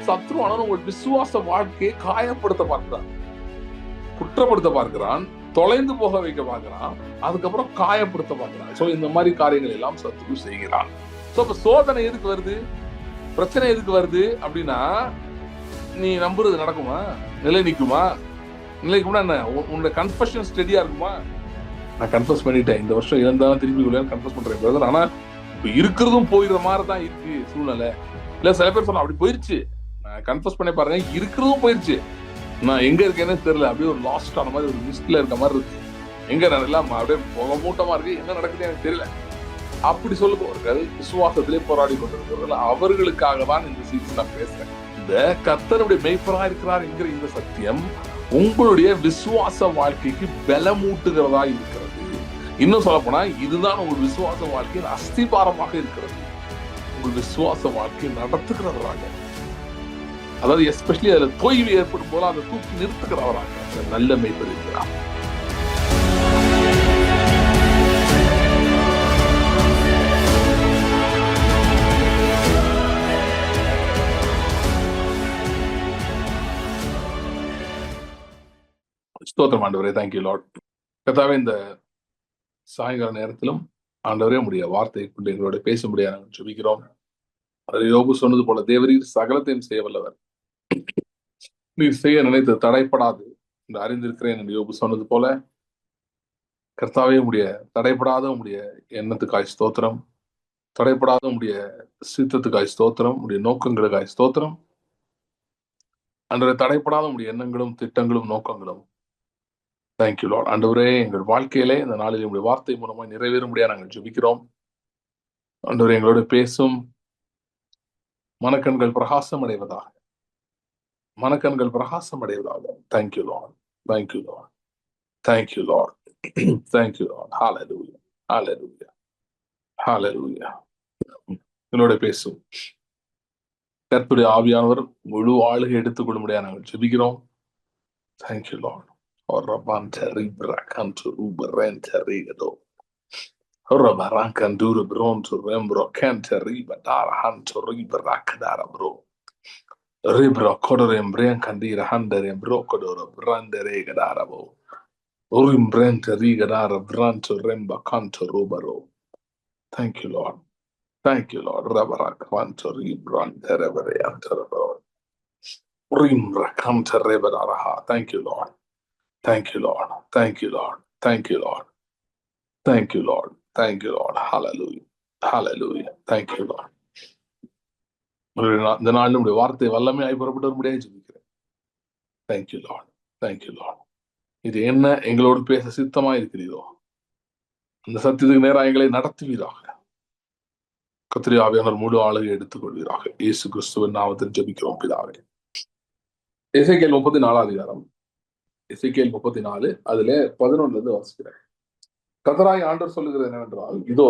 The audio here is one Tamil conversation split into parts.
சத்ருவானவன் உங்கள் விசுவாச வாழ்க்கையை காயப்படுத்த பார்க்கிறான், குற்றப்படுத்த பார்க்கிறான், தொலைந்து போக வைக்க பார்க்கிறான், அதுக்கப்புறம் காயப்படுத்த பார்க்கிறான். சோ இந்த மாதிரி காரியங்கள் எல்லாம் சத்ரு செய்கிறான். சோ இப்ப சோதனை எதுக்கு வருது, பிரச்சனை எதுக்கு வருது அப்படின்னா, நீ நம்புறது நடக்குமா, நிலை நிற்குமா, நிலைக்கும்னா என்ன, உன்னோட கன்ஃபெஷன் ஸ்டெடியா இருக்குமா? நான் கன்ஃபஸ் பண்ணிட்டேன், இந்த வருஷம் இழந்தாலும் திரும்பி கன்ஃபஸ் பண்றேன் பிரதர். ஆனா இப்ப இருக்கிறதும் போயிடுற மாதிரி தான் இருக்கு சூழ்நிலை. இல்ல சில பேர் சொன்னா அப்படி போயிருச்சு, நான் கன்ஃபஸ் பண்ணி பாருங்க, இருக்கிறதும் போயிருச்சு, நான் எங்க இருக்கேன்னு தெரியல, அப்படியே ஒரு லாஸ்ட் ஆன மாதிரி, ஒரு மிஸ்ட்ல இருக்க மாதிரி இருக்கு, எங்க நான் எல்லாம் அப்படியே புகை மூட்டமா இருக்கு, என்ன நடக்குது எனக்கு தெரியல. அப்படி சொல்லுபவர்கள் விசுவாசத்திலே போராடி கொண்டிருப்பவர்கள், அவர்களுக்காக தான் இந்த சீசன் நான் பேசுறேன். இந்த கர்த்தருடைய மெய்ப்பராக இருக்கிறார் என்கிற இந்த சத்தியம் உங்களுடைய விசுவாச வாழ்க்கைக்கு பலமூட்டுகிறதா இருக்கிறது. இன்னும் சொல்ல போனா இதுதான் உங்கள் விசுவாச வாழ்க்கையின் அஸ்திபாரமாக இருக்கிறது, உங்கள் விசுவாச வாழ்க்கையை நடத்துகிறவராக, அதாவது எஸ்பெஷலி அதுல தொய்வு ஏற்படும் போது அதை தூக்கி நிறுத்துகிறவராக நல்ல மெய்ப்பர் இருக்கிறார். ஸ்தோத்திரம் ஆண்டவரே, தேங்க்யூ லார்ட். கர்த்தாவே, இந்த சாயங்கால நேரத்திலும் ஆண்டவரே உடைய வார்த்தையை கொண்டு எங்களோட பேச முடியாது ஜெபிக்கிறோம். யோபு சொன்னது போல, தேவரீர் சகலத்தையும் செய்ய வல்லவர், நீர் செய்ய நினைத்து தடைப்படாது என்று அறிந்திருக்கிறேன் என்று யோபு சொன்னது போல, கர்த்தாவே உடைய தடைப்படாத உடைய எண்ணத்துக்காய் ஸ்தோத்திரம், தடைப்படாத உடைய சித்தத்துக்காய் ஸ்தோத்திரம், உடைய நோக்கங்களுக்காய் ஸ்தோத்திரம். ஆண்டவரே, தடைப்படாத உடைய எண்ணங்களும் திட்டங்களும் நோக்கங்களும் தேங்க்யூ லார்ட். ஆண்டவரே, எங்கள் வாழ்க்கையிலே இந்த நாளில் உங்களுடைய வார்த்தை மூலமாக நிறைவேறும்படியா நாங்கள் ஜெபிக்கிறோம். ஆண்டவரே, எங்களோட பேசும், மனக்கண்கள் பிரகாசம் அடைவதாக, மனக்கண்கள் பிரகாசம் அடைவதாக. Thank you lord, thank you lord, thank you lord, thank you lord. Hallelujah, hallelujah, hallelujah. எங்களோட பேசும் கர்த்தருடைய ஆவியானவர் முழு ஆளுகை எடுத்துக்கொள்ளும்படியா நாங்கள் ஜெபிக்கிறோம். Thank you lord. Rabarankandur bronto rembro kente riba dara hanto riba rakdara bro ribro kodorem brenkandira handere bro kodoro brandere gadara bo urim brente riga dara branto remba kanto rubaro. Thank you Lord, thank you Lord. Rabarak kanto ribrante rebere antero rimra kante rebara. Thank you Lord, thank you Lord, thank you Lord, thank you Lord, thank you Lord, thank you Lord. Hallelujah, hallelujah, thank you Lord. இந்த நாள் நம்முடைய வார்த்தை வல்லமையாய் புறப்பட்டு வரும்படியாக ஜெபிக்கிறேன். Thank you lord, thank you Lord. இது என்ன எங்களோடு பேச சித்தமா இருக்கிறீரோ அந்த சத்தியத்துக்கு நேராக எங்களை நடத்துவீராக. கர்த்தருடைய ஆவியானவர் முழு ஆளுகை எடுத்துக்கொள்வீராக. இயேசு கிறிஸ்துவின் நாமத்தில் ஜெபிக்கிறோம் பிதாவே. எசேக்கியேல் 34 அதிகாரம், எசேக்கியேல் 34 அதுல 11 இருந்து வாசிக்கிறேன். கர்த்தராகிய ஆண்டவர் சொல்லுகிறது என்னவென்றால், இதோ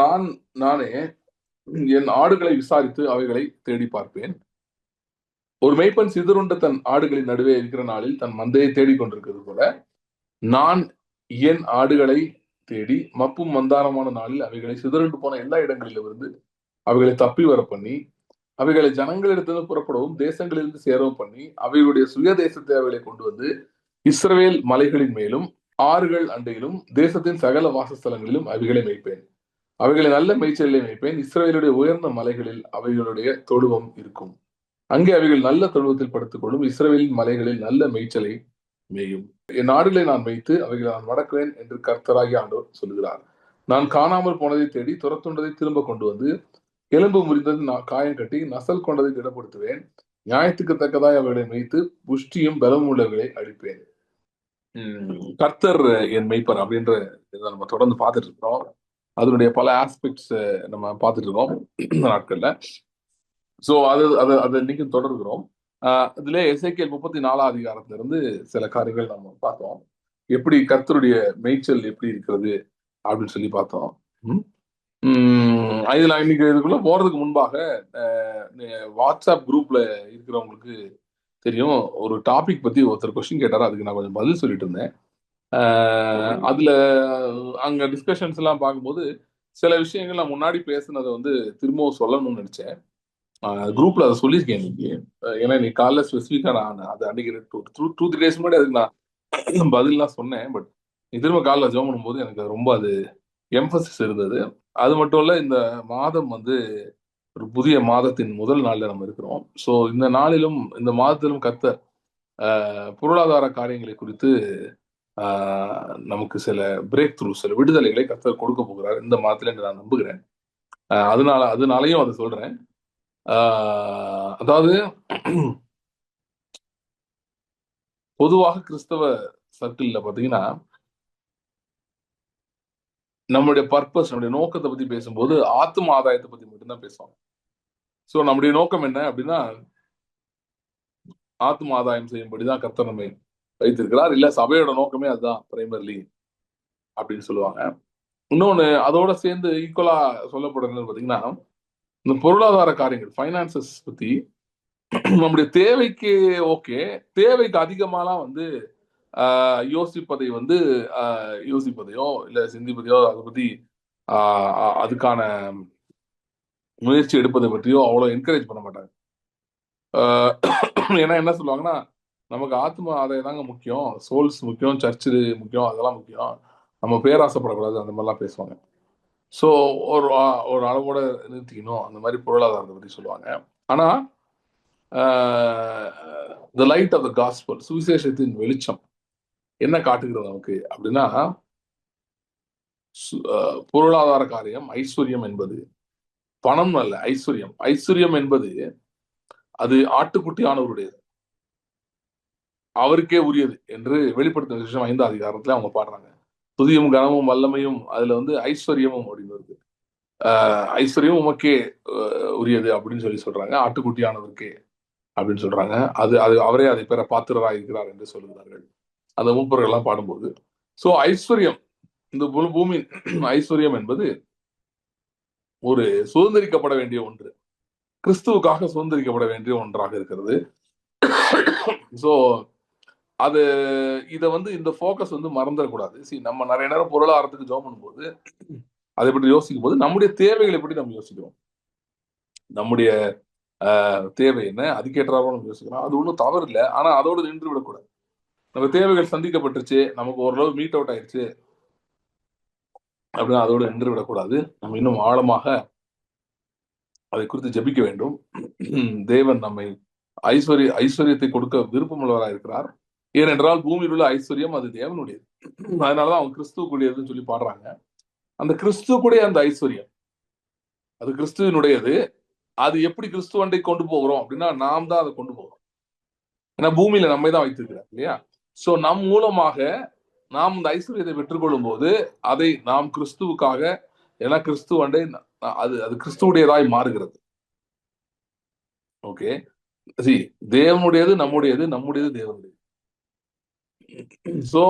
நான் நானே என் ஆடுகளை விசாரித்து அவைகளை தேடி பார்ப்பேன். ஒரு மேய்ப்பன் சிதறுண்ட தன் ஆடுகளின் நடுவே இருக்கிற நாளில் தன் மந்தையை தேடிக்கொண்டிருக்கிறது போல, நான் என் ஆடுகளை தேடி மப்பும் மந்தாரமான நாளில் அவைகளை சிதறுண்டு போன எல்லா இடங்களிலிருந்து அவைகளை தப்பி வர பண்ணி, அவைகளை ஜனங்களிடத்திலிருந்து புறப்படவும் தேசங்களிலிருந்து சேரவும் பண்ணி, அவைகளுடைய சுய தேச தேவைகளை கொண்டு வந்து இஸ்ரவேல் மலைகளின் மேலும் ஆறுகள் அண்டையிலும் தேசத்தின் சகல வாசஸ்தலங்களிலும் அவைகளை மேய்ப்பேன். அவைகளை நல்ல மேய்ச்சலிலே மேய்ப்பேன். இஸ்ரவேலுடைய உயர்ந்த மலைகளில் அவைகளுடைய தொழுவம் இருக்கும். அங்கே அவைகள் நல்ல தொழுவத்தில் படுத்துக்கொள்ளும். இஸ்ரவேலின் மலைகளில் நல்ல மேய்ச்சலை மேயும். என் ஆடுகளை நான் வைத்து அவைகளை நான் மடக்குவேன் என்று கர்த்தராகிய ஆண்டவர் சொல்லுகிறார். நான் காணாமல் போனதை தேடி துரத்துண்டதை திரும்ப கொண்டு வந்து, எலும்பு முறிந்தது நான் காயம் கட்டி நசல் கொண்டதை திடப்படுத்துவேன். நியாயத்துக்கு தக்கதாய் அவைகளை மேய்த்து புஷ்டியும் பலமும் உள்ளவர்களை அழிப்பேன். கர்த்தர் என் மெய்ப்பர் அப்படின்ற நம்ம தொடர்ந்து பார்த்துட்டு இருக்கிறோம். அதனுடைய பல ஆஸ்பெக்ட்ஸ் நம்ம பார்த்துட்டு இருக்கோம் நாட்கள்ல. சோ அதை இன்னைக்கு தொடர்கிறோம். இதுல எசேக்கியேல் 34 அதிகாரத்துல இருந்து சில காரியங்கள் நம்ம பார்த்தோம். எப்படி கர்த்தருடைய மேய்ச்சல் எப்படி இருக்கிறது அப்படின்னு சொல்லி பார்த்தோம். இதுல இன்னைக்கு இதுக்குள்ள போறதுக்கு முன்பாக வாட்ஸ்அப் குரூப்ல இருக்கிறவங்களுக்கு தெரியும், ஒரு டாபிக் பத்தி ஒருத்தர் கொஸ்டின் கேட்டாரு, அதுக்கு நான் கொஞ்சம் பதில் சொல்லிட்டு இருந்தேன். அதுல அங்க டிஸ்கஷன்ஸ் எல்லாம் பார்க்கும்போது சில விஷயங்கள் நான் முன்னாடி பேசுனதை திரும்பவும் சொல்லணும்னு நினைச்சேன். குரூப்ல அதை சொல்லியிருக்கேன் இன்னைக்கு. ஏன்னா நீ காலைல ஸ்பெசிஃபிக்கா நான் அது அன்னைக்கு 2-3 days முன்னாடி அதுக்கு நான் பதிலாம் சொன்னேன். பட் நீ திரும்ப காலைல ஜெபம் பண்ணும்போது எனக்கு ரொம்ப அது எம்பசிஸ் இருந்தது. அது மட்டும் இல்ல, இந்த மாதம் வந்து ஒரு புதிய மாதத்தின் முதல் நாள்ல நம்ம இருக்கிறோம். ஸோ இந்த நாளிலும் இந்த மாதத்திலும் கர்த்தர் பொருளாதார காரியங்களை குறித்து நமக்கு சில பிரேக் த்ரூ, சில விடுதலைகளை கர்த்தர் கொடுக்க போகிறார் இந்த மாதத்துல என்று நான் நம்புகிறேன். அதனாலையும் அதை சொல்றேன். அதாவது பொதுவாக கிறிஸ்தவ சர்க்கிள்ல பாத்தீங்கன்னா நம்மளுடைய பர்பஸ், நம்முடைய நோக்கத்தை பத்தி பேசும்போது ஆத்ம ஆதாயத்தை பத்தி மட்டும்தான் பேசுவாங்க. ஸோ நம்முடைய நோக்கம் என்ன அப்படின்னா, ஆத்ம ஆதாயம் செய்யும்படிதான் கர்த்தர் நம்மை வைத்திருக்கிறார். இல்ல சபையோட நோக்கமே அதுதான் பிரைமர்லி அப்படின்னு சொல்லுவாங்க. இன்னொன்னு அதோட சேர்ந்து ஈக்குவலா சொல்லப்படுறது பாத்தீங்கன்னா, இந்த பொருளாதார காரியங்கள், ஃபைனான்சஸ் பத்தி நம்முடைய தேவைக்கு ஓகே, தேவைக்கு அதிகமாலாம் வந்து யோசிப்பதை வந்து யோசிப்பதையோ இல்ல சிந்திப்பதையோ அதை பத்தி அதுக்கான முயற்சி எடுப்பதை பற்றியோ அவ்வளவு என்கரேஜ் பண்ண மாட்டாங்க. ஏன்னா என்ன சொல்லுவாங்கன்னா, நமக்கு ஆத்ம ஆதாயம் தாங்க முக்கியம், சோல்ஸ் முக்கியம், சர்ச்சு முக்கியம், அதெல்லாம் முக்கியம், நம்ம பேராசைப்படக்கூடாது, அந்த மாதிரிலாம் பேசுவாங்க. ஸோ ஒரு ஒரு அளவோட நிறுத்திக்கணும், அந்த மாதிரி பொருளாதாரத்தை பற்றி சொல்லுவாங்க. ஆனா the light of the gospel, சுவிசேஷத்தின் வெளிச்சம் என்ன காட்டுகிறது நமக்கு அப்படின்னா, பொருளாதார காரியம், ஐஸ்வர்யம் என்பது பணம் அல்ல, ஐஸ்வர்யம். ஐஸ்வர்யம் என்பது அது ஆட்டுக்குட்டியானவருடையது, அவருக்கே உரியது என்று வெளிப்படுத்தும் விஷயம் 5ஆம் அதிகாரத்துல அவங்க பாடுறாங்க. துதியும் கனமும் வல்லமையும் அதுல வந்து ஐஸ்வர்யமும் அப்படின்னு வருது. ஐஸ்வர்யம் உமக்கே உரியது அப்படின்னு சொல்றாங்க, ஆட்டுக்குட்டியானவருக்கே அப்படின்னு சொல்றாங்க. அது அது அவரே அதை பெற பாத்திரராக இருக்கிறார் என்று சொல்கிறார்கள் அந்த மூப்பர்கள் எல்லாம் பாடும்போது. சோ ஐஸ்வர்யம், இந்த பூமியின் ஐஸ்வர்யம் என்பது ஒரு சுதந்திரிக்கப்பட வேண்டிய ஒன்று, கிறிஸ்துவுக்காக சுதந்திரிக்கப்பட வேண்டிய ஒன்றாக இருக்கிறது. சோ அது இத வந்து இந்த போக்கஸ் வந்து மறந்துடக்கூடாது. நம்ம நிறைய நேரம் பொருளாதாரத்துக்கு ஜெபம் பண்ணும்போது, அதை பற்றி யோசிக்கும் போது நம்முடைய தேவைகளை பற்றி நம்ம யோசிக்கிறோம். நம்முடைய தேவை என்ன, அதுக்கேற்றாலும் நம்ம யோசிக்கிறோம். அது ஒன்றும் தவறு இல்லை. ஆனா அதோடு நின்று விடக்கூடாது. நம்ம தேவைகள் சந்திக்கப்பட்டுருச்சு, நமக்கு ஓரளவு மீட் அவுட் ஆயிடுச்சு அப்படின்னா அதோடு நின்று விடக்கூடாது. நம்ம இன்னும் ஆழமாக அதை குறித்து ஜெபிக்க வேண்டும். தேவன் நம்மை ஐஸ்வர்யத்தை கொடுக்க விருப்பமுள்ளவராக இருக்கிறார். ஏனென்றால் பூமியில் உள்ள ஐஸ்வர்யம் அது தேவனுடையது. அதனாலதான் அவங்க கிறிஸ்துவுக்குரியதுன்னு சொல்லி பாடுறாங்க. அந்த கிறிஸ்துவுக்குடைய அந்த ஐஸ்வர்யம் அது கிறிஸ்துவனுடையது. அது எப்படி கிறிஸ்துவண்டை கொண்டு போகிறோம் அப்படின்னா, நாம் தான் அதை கொண்டு போகிறோம். ஏன்னா பூமியில நம்மை தான் வைத்திருக்கிறார் இல்லையா? சோ நம் மூலமாக நாம் இந்த ஐஸ்வர்யத்தை பெற்றுக்கொள்ளும் போது அதை நாம் கிறிஸ்துவுக்காக, ஏன்னா கிறிஸ்துவண்டை அது அது கிறிஸ்துவுடையதாய் மாறுகிறது. ஓகே, தேவனுடையது நம்முடையது, நம்முடையது தேவனுடையது. சோ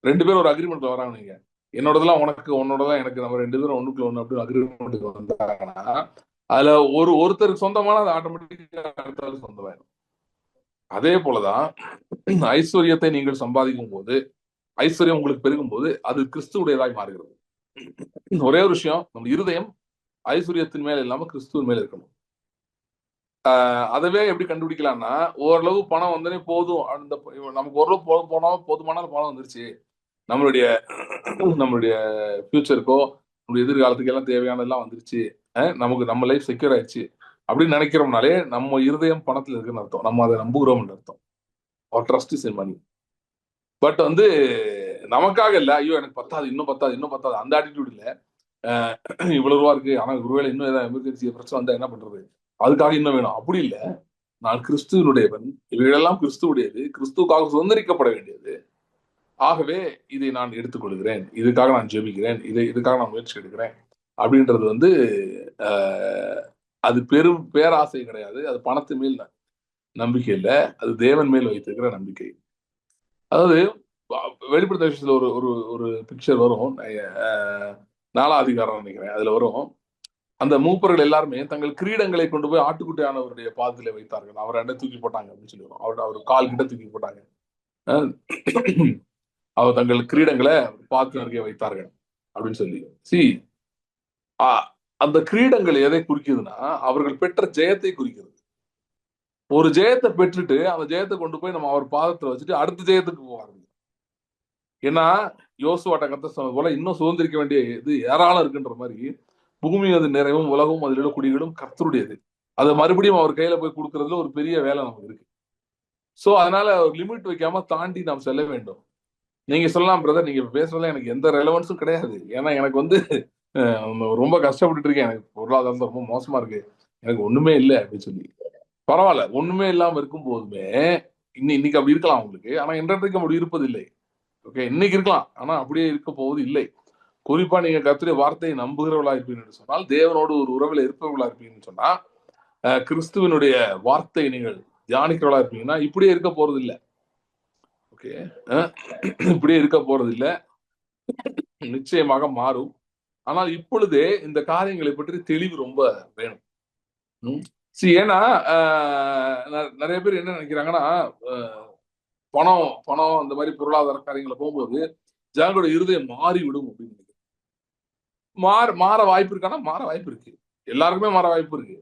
2 பேரும் ஒரு அக்ரிமெண்ட் வராங்க. நீங்க என்னோடதெல்லாம் உனக்கு, உன்னோடதான் எனக்கு, நம்ம 2 பேரும் ஒண்ணுக்குள்ள ஒண்ணு அப்படின்னு அக்ரிமெண்ட் வந்தாங்கன்னா அதுல ஒருத்தருக்கு சொந்தமான அது ஆட்டோமேட்டிக்கா அடுத்தவருக்கு சொந்தமாயிடும். அதே போலதான் ஐஸ்வர்யத்தை நீங்கள் சம்பாதிக்கும் போது, ஐஸ்வர்யம் உங்களுக்கு பெருகும் போது அது கிறிஸ்துவுடையதாய் மாறுகிறது. ஒரே ஒரு விஷயம், நம்ம இருதயம் ஐஸ்வர்யத்தின் மேல இல்லாம கிறிஸ்துவின் மேல இருக்கணும். அதவே எப்படி கண்டுபிடிக்கலாம்னா, ஓரளவு பணம் வந்தனே போதும், அந்த நமக்கு ஓரளவு போதுமான பணம் வந்துருச்சு, நம்மளுடைய நம்மளுடைய ஃபியூச்சருக்கோ நம்மளுடைய எதிர்காலத்துக்கு எல்லாம் தேவையானதெல்லாம் வந்துருச்சு, நமக்கு நம்ம லைஃப் செக்யூர் ஆயிடுச்சு அப்படின்னு நினைக்கிறோம்னாலே நம்ம இருதயம் பணத்துல இருக்குன்னு அர்த்தம், நம்ம அதை நம்புகிறோம் அர்த்தம். அவர் trust is in money. But வந்து நமக்காக இல்ல, ஐயோ எனக்கு பத்தாது, இன்னும் பத்தாது, இன்னும் பத்தாது, அந்த ஆட்டிடியூட் இல்ல. இவ்வளவு ரூபா இருக்கு, ஆனா ஒருவேளை இன்னும் ஏதாவது எமர்ஜென்சி பிரச்சனை வந்தா என்ன பண்றது, அதுக்காக இன்னும் வேணும், அப்படி இல்ல. நான் கிறிஸ்துவனுடையவன், இவைகளெல்லாம் கிறிஸ்துவுடையது, கிறிஸ்துவுக்காக சுதந்திரிக்கப்பட வேண்டியது. ஆகவே இதை நான் எடுத்துக்கொள்கிறேன், இதுக்காக நான் ஜெபிக்கிறேன், இதுக்காக நான் முயற்சி எடுக்கிறேன் அப்படின்றது வந்து அது பெரும் பேராசை கிடையாது, அது பணத்து மேல் நம்பிக்கை இல்லை, அது தேவன் மேல் வைத்திருக்கிற நம்பிக்கை. அதாவது வெளிப்படுத்த விஷயத்துல ஒரு ஒரு ஒரு பிக்சர் வரும், 4ஆம் அதிகாரம் நினைக்கிறேன், அதுல வரும். அந்த மூப்பர்கள் எல்லாருமே தங்கள் கிரீடங்களை கொண்டு போய் ஆட்டுக்குட்டியானவருடைய பாதத்திலே வைத்தார்கள், அவர் என்ன தூக்கி போட்டாங்க அப்படின்னு சொல்லி வரும். அவர் கால் கிட்ட தூக்கி போட்டாங்க, அவர் தங்கள் கிரீடங்களை பாதத்தின் அருகே வைத்தார்கள் அப்படின்னு சொல்லி. அந்த கிரீடங்கள் எதை குறிக்குதுன்னா அவர்கள் பெற்ற ஜெயத்தை குறிக்கிறது. ஒரு ஜெயத்தை பெற்றுட்டு அந்த ஜெயத்தை கொண்டு போய் நம்ம அவர் பாதத்துல வச்சுட்டு அடுத்த ஜெயத்துக்கு போவாங்க. ஏன்னா யோசுவாட்ட கத்த சொன்னது போல இன்னும் சுதந்திரிக்க வேண்டிய இது ஏராளம் இருக்குன்ற மாதிரி பூமி அது நிறைவும் உலகமும் அதில் உள்ள குடிகளும் கர்த்தருடையது. அதை மறுபடியும் அவர் கையில போய் கொடுக்கறதுல ஒரு பெரிய வேலை நமக்கு இருக்கு. சோ அதனால ஒரு லிமிட் வைக்காம தாண்டி நாம் செல்ல வேண்டும். நீங்க சொல்லலாம் பிரதர், நீங்க பேசுறதுல எனக்கு எந்த ரெலவன்ஸும் கிடையாது. ஏன்னா எனக்கு வந்து ரொம்ப கஷ்டப்பட்டு இருக்கேன், எனக்கு பொருளாதாரம் ரொம்ப மோசமா இருக்கு, எனக்கு ஒண்ணுமே இல்லை அப்படின்னு சொல்லி. பரவாயில்ல, ஒண்ணுமே இல்லாம இருக்கும் போதுமே இன்னைக்கு அப்படி இருக்கலாம் உங்களுக்கு, ஆனா இன்றைக்கு அப்படி இருப்பது இல்லை. ஓகே, இன்னைக்கு இருக்கலாம், ஆனா அப்படியே இருக்க போவது இல்லை. குறிப்பா நீங்க கர்த்தருடைய வார்த்தையை நம்புகிறவர்களா இருப்பீங்கன்னு சொன்னால், தேவனோடு ஒரு உறவில் இருப்பவர்களா இருப்பீங்கன்னு சொன்னா, கிறிஸ்துவனுடைய வார்த்தை நீங்கள் தியானிக்கிறவர்களா இருப்பீங்கன்னா இப்படியே இருக்க போறது இல்லை. ஓகே, இப்படியே இருக்க போறது இல்லை, நிச்சயமாக மாறும். ஆனால் இப்பொழுதே இந்த காரியங்களை பற்றி தெளிவு ரொம்ப வேணும். ஏன்னா நிறைய பேர் என்ன நினைக்கிறாங்கன்னா, பணம் பணம் அந்த மாதிரி பொருளாதார காரியங்களை போகும்போது ஜனங்களோட இருதயம் மாறிவிடும் அப்படின்னு மாற வாய்ப்பு இருக்கானா? மாற வாய்ப்பு இருக்கு, எல்லாருக்குமே மாற வாய்ப்பு இருக்கு.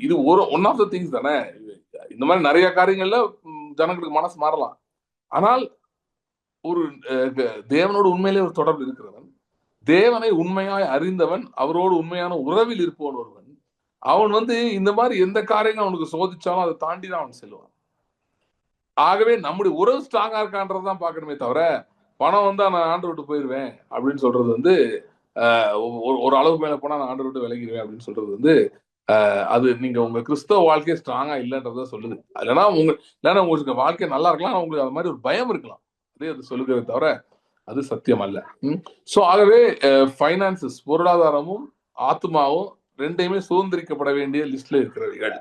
இது ஒரு ஒன் ஆஃப் த திங்ஸ் தானே. இந்த மாதிரி நிறைய காரியங்கள்ல ஜனங்களுக்கு மனசு மாறலாம். ஆனால் ஒரு தேவனோடு உண்மையிலே ஒரு தொடர்பு இருக்கிறவன், தேவனை உண்மையாய் அறிந்தவன், அவரோடு உண்மையான உறவில் இருப்பவன் ஒருவன், அவன் வந்து இந்த மாதிரி எந்த காரியங்கள் அவனுக்கு சோதிச்சாலும் அதை தாண்டி தான் அவன் செல்வான். ஆகவே நம்முடைய உறவு ஸ்ட்ராங்கா இருக்கான்றதான் பாக்கணுமே தவிர, பணம் வந்தா நான் ஆண்டு விட்டு போயிருவேன் அப்படின்னு சொல்றது வந்து ஒரு அளவு மேல போனா நான் ஆண்டு விட்டு விலகிடுவேன் அப்படின்னு சொல்றது வந்து அது நீங்க உங்க கிறிஸ்தவ வாழ்க்கையை ஸ்ட்ராங்கா இல்லைன்றத சொல்லுது. இல்லைன்னா உங்களுக்கு வாழ்க்கை நல்லா இருக்கலாம், உங்களுக்கு அது மாதிரி ஒரு பயம் இருக்கலாம், அதே அது சொல்லுகிறத தவிர அது சத்தியம் அல்ல. சோ ஆகவே பைனான்சஸ், பொருளாதாரமும் ஆத்மாவும் ரெண்டையுமே சுதந்திரிக்கப்பட வேண்டிய லிஸ்ட்ல இருக்கிறவர்கள்,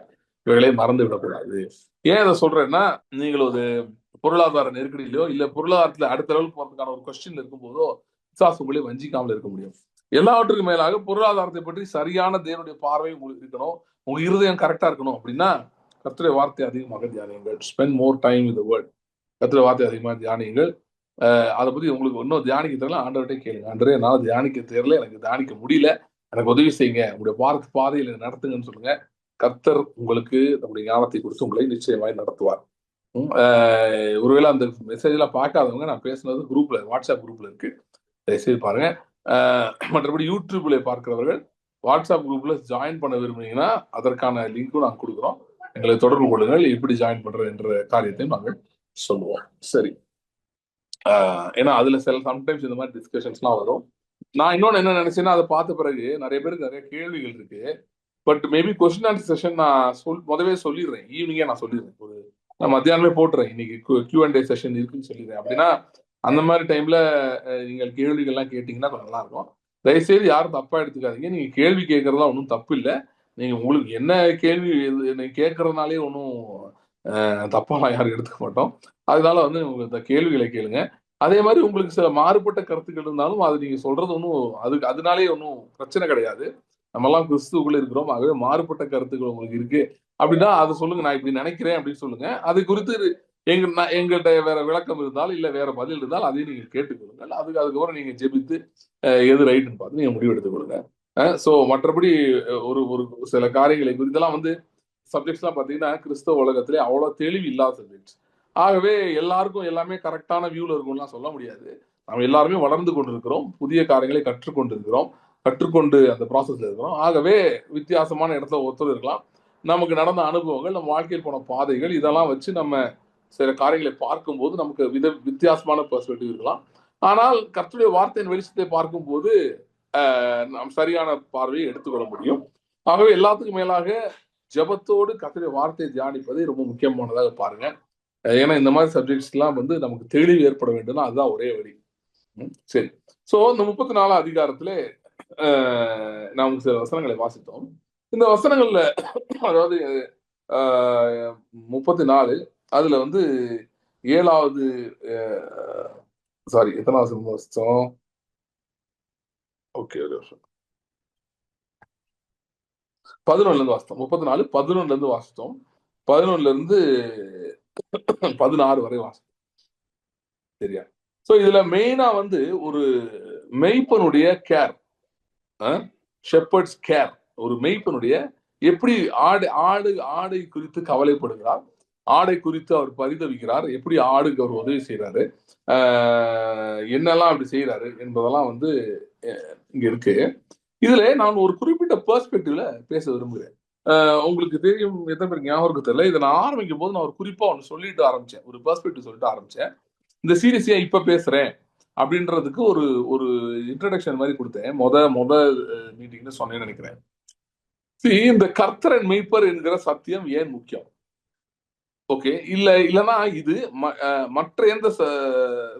இவைகளை மறந்து விடக்கூடாது. ஏன் இதை சொல்றேன்னா, நீங்கள் ஒரு பொருளாதார நெருக்கடியிலோ இல்ல பொருளாதாரத்துல அடுத்த லெவல் போறதுக்கான ஒரு கொஸ்டின் இருக்கும் போதோ பிசாசு உங்களை வஞ்சிக்காமல் இருக்க முடியும். எல்லாவற்றுக்கும் மேலாக பொருளாதாரத்தை பற்றி சரியான தேவனுடைய பார்வை உங்களுக்கு இருக்கணும், உங்க இருதயம் கரெக்டா இருக்கணும். அப்படின்னா கர்த்தருடைய வார்த்தை அதிகமாக தியானியுங்கள். Spend more time with the word. கர்த்தருடைய வார்த்தை அதிகமாக தியானியுங்கள். அதை பத்தி உங்களுக்கு இன்னும் தியானிக்க தெரியல, ஆண்டவர்கிட்ட கேளுங்க. ஆண்டவரே, என்னால தியானிக்க தெரியல, எனக்கு தியானிக்க முடியல, எனக்கு உதவி செய்யுங்க, உங்களுடைய பாதையில நடத்துங்கன்னு சொல்லுங்க. கர்த்தர் உங்களுக்கு நம்முடைய ஞானத்தை கொடுத்து உங்களை நிச்சயமாய் நடத்துவார். ஒருவேளை அந்த மெசேஜ் எல்லாம் பார்க்காதவங்க, நான் பேசுனது குரூப்ல, வாட்ஸ்அப் குரூப்ல இருக்கு, தயவுசெய்து பாருங்க. மற்றபடி யூடியூப்ல பார்க்கிறவர்கள் வாட்ஸ்அப் குரூப்ல ஜாயின் பண்ண விரும்புனீங்கன்னா அதற்கான லிங்க்கும் நாங்கள் கொடுக்குறோம், எங்களை தொடர்பு கொள்ளுங்கள். எப்படி ஜாயின் பண்றது என்ற காரியத்தையும் நாங்கள் சொல்லுவோம். சரி, ஏன்னா அதுல சம்டைம்ஸ் இந்த மாதிரி டிஸ்கஷன்ஸ்லாம் வரும். நான் இன்னொன்னு என்ன நினைச்சேன்னா, அதை பார்த்த பிறகு நிறைய பேருக்கு நிறைய கேள்விகள் இருக்கு. But maybe question answer session நான் முதவே சொல்லிடுறேன், ஈவினிங்கே நான் சொல்லிடுறேன், நான் மத்தியானமே போட்டுறேன், இன்னைக்கு Q&A செஷன் இருக்குன்னு சொல்லிடுறேன். அப்படின்னா அந்த மாதிரி டைம்ல நீங்கள் கேள்விகள்லாம் கேட்டீங்கன்னா கொஞ்சம் நல்லா இருக்கும். தயவுசெய்து யாரும் தப்பா எடுத்துக்காதீங்க. நீங்க கேள்வி கேட்கறதுலாம் ஒன்றும் தப்பு இல்லை. நீங்க உங்களுக்கு என்ன கேள்வி நீங்க கேட்கறதுனாலே ஒன்றும் தப்பாலாம் யாரும் எடுத்துக்க மாட்டோம். அதனால வந்து உங்களுக்கு இந்த கேள்விகளை கேளுங்க. அதே மாதிரி உங்களுக்கு சில மாறுபட்ட கருத்துக்கள் இருந்தாலும் அது நீங்க சொல்றது ஒன்றும் அதனாலே ஒன்றும் பிரச்சனை கிடையாது. நம்ம எல்லாம் கிறிஸ்துவுக்குள்ள இருக்கிறோம், ஆகவே மாறுபட்ட கருத்துக்கள் உங்களுக்கு இருக்கு அப்படின்னா அதை சொல்லுங்க, நான் இப்படி நினைக்கிறேன் அப்படின்னு சொல்லுங்க. அது குறித்து எங்கள்கிட்ட வேற விளக்கம் இருந்தாலும் இல்ல வேற பதில் இருந்தாலும் அதையும் நீங்க கேட்டுக்கொள்ளுங்கள். அதுக்கப்புறம் நீங்க ஜெபித்து எது ரைட்டுன்னு பார்த்து நீங்க முடிவு எடுத்துக் கொள்ளுங்க. சோ மற்றபடி ஒரு ஒரு சில காரியங்களை இதெல்லாம் வந்து சப்ஜெக்ட்ஸ் எல்லாம் பாத்தீங்கன்னா கிறிஸ்தவ உலகத்திலே அவ்வளவு தெளிவு இல்லாத சப்ஜெக்ட்ஸ். ஆகவே எல்லாருக்கும் எல்லாமே கரெக்டான வியூல இருக்கும்லாம் சொல்ல முடியாது. நம்ம எல்லாருமே வளர்ந்து கொண்டிருக்கிறோம், புதிய காரியங்களை கற்றுக்கொண்டிருக்கிறோம், கற்றுக்கொண்டு அந்த ப்ராசஸ்ல இருக்கிறோம். ஆகவே வித்தியாசமான இடத்துல ஒருத்தர் இருக்கலாம். நமக்கு நடந்த அனுபவங்கள், நம்ம வாழ்க்கையில் போன பாதைகள், இதெல்லாம் வச்சு நம்ம சில காரியங்களை பார்க்கும்போது நமக்கு வித்தியாசமான பெர்ஸ்பெக்டிவ் இருக்கலாம். ஆனால் கர்த்தருடைய வார்த்தையின் வெளிச்சத்தை பார்க்கும்போது நாம் சரியான பார்வையை எடுத்துக்கொள்ள முடியும். ஆகவே எல்லாத்துக்கும் மேலாக ஜபத்தோடு கர்த்தருடைய வார்த்தையை தியானிப்பதை ரொம்ப முக்கியமானதாக பாருங்க. ஏன்னா இந்த மாதிரி சப்ஜெக்ட்ஸ் எல்லாம் வந்து நமக்கு தெளிவு ஏற்பட வேண்டும்னா அதுதான் ஒரே வழி. சரி, சோ இந்த 34 அதிகாரத்திலே நாம் சில வசனங்களை வாசித்தோம். இந்த வசனங்கள்ல அதாவது 34 அதுல வந்து 7வது சாரி எத்தனாவது வாசித்தோம்? ஓகே, 11ல இருந்து வாசித்தோம். 34 11ல இருந்து வாசித்தோம். 11ல இருந்து 16 வரை வாசித்தோம். சரியா? சோ இதுல மெயினா வந்து ஒரு மெய்ப்பனுடைய கேர், ஷெப்பர்ட்ஸ் கேர், ஒரு மெய்ப்பனுடைய எப்படி ஆடை குறித்து கவலைப்படுகிறார், ஆடை குறித்து அவர் பரிதவிக்கிறார், எப்படி ஆடுக்கு அவர் உதவி செய்யறாரு, என்னெல்லாம் அப்படி செய்யறாரு என்பதெல்லாம் வந்து இங்க இருக்கு. இதுல நான் ஒரு குறிப்பிட்ட பெர்ஸ்பெக்டிவ்ல பேச விரும்புகிறேன். உங்களுக்கு தெரியும், எத்தனை பேருக்கு ஞாபகம் தெரியல, இதை நான் ஆரம்பிக்கும் போது நான் ஒரு குறிப்பா ஒன்று சொல்லிட்டு ஆரம்பிச்சேன், ஒரு பெர்ஸ்பெக்டிவ் சொல்லிட்டு ஆரம்பிச்சேன். இந்த சீரிஸ் ஏன் இப்ப பேசுறேன் அப்படின்றதுக்கு ஒரு ஒரு இன்ட்ரடக்ஷன் மாதிரி கொடுத்தேன். முத மீட்டிங்ல சொன்னேன்னு நினைக்கிறேன். இந்த கர்த்தரன் மெய்ப்பர் என்கிற சத்தியம் ஏன் முக்கியம்? ஓகே, இல்லைன்னா இது மற்ற எந்த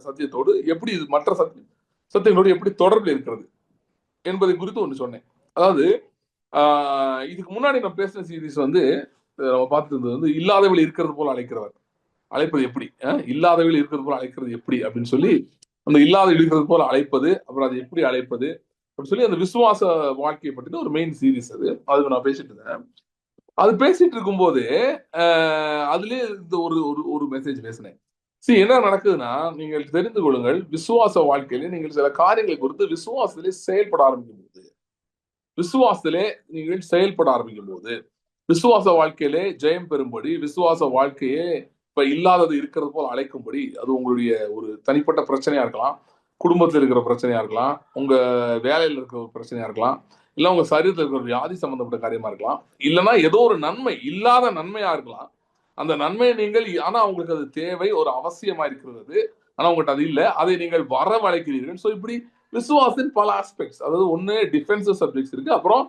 சத்தியத்தோடு எப்படி, இது மற்ற சத்தியங்களோடு எப்படி தொடர்பில் இருக்கிறது என்பதை குறித்து ஒன்று சொன்னேன். அதாவது இதுக்கு முன்னாடி நான் பேசின சீரிஸ் வந்து நம்ம பார்த்துட்டு இருந்தது வந்து இல்லாதவள் இருக்கிறது போல அழைக்கிறவர், அழைப்பது எப்படி, இல்லாதவள் இருக்கிறது போல அழைக்கிறது எப்படி அப்படின்னு சொல்லி, அந்த இல்லாத இருக்கிறது போல அழைப்பது, அப்புறம் அதை எப்படி அழைப்பது அப்படின்னு சொல்லி அந்த விசுவாச வாழ்க்கையை பற்றின ஒரு மெயின் சீரிஸ். அது நான் பேசிட்டு இருந்தேன். அது பேசிட்டு இருக்கும்போது அதுலயே இந்த ஒரு ஒரு மெசேஜ் பேசினேன். என்ன நடக்குதுன்னா, நீங்கள் தெரிந்து கொள்ளுங்கள், விசுவாச வாழ்க்கையில நீங்கள் சில காரியங்களை குறித்து விசுவாசத்திலே செயல்பட ஆரம்பிக்கும் போது, விசுவாசத்திலே நீங்கள் செயல்பட ஆரம்பிக்கும் போது, விசுவாச வாழ்க்கையிலே ஜெயம் பெறும்படி, விசுவாச வாழ்க்கையே இப்ப இல்லாதது இருக்கிறது போல் அழைக்கும்படி, அது உங்களுடைய ஒரு தனிப்பட்ட பிரச்சனையா இருக்கலாம், குடும்பத்தில் இருக்கிற பிரச்சனையா இருக்கலாம், உங்க வேலையில் இருக்கிற ஒரு பிரச்சனையா இருக்கலாம், இல்ல உங்க சரீரத்தில் இருக்கிற வியாதி சம்பந்தப்பட்ட காரியமா இருக்கலாம், இல்லைன்னா ஏதோ ஒரு நன்மை, இல்லாத நன்மையா இருக்கலாம். அந்த நன்மையை நீங்கள், ஆனா உங்களுக்கு அது தேவை, ஒரு அவசியமா இருக்கிறது, ஆனா உங்கள்கிட்ட அது இல்லை, அதை நீங்கள் வரவழைக்கிறீர்கள். ஸோ இப்படி விசுவாசத்தின் பல ஆஸ்பெக்ட்ஸ், அதாவது ஒன்னு டிஃபென்சிவ் சப்ஜெக்ட்ஸ் இருக்கு, அப்புறம்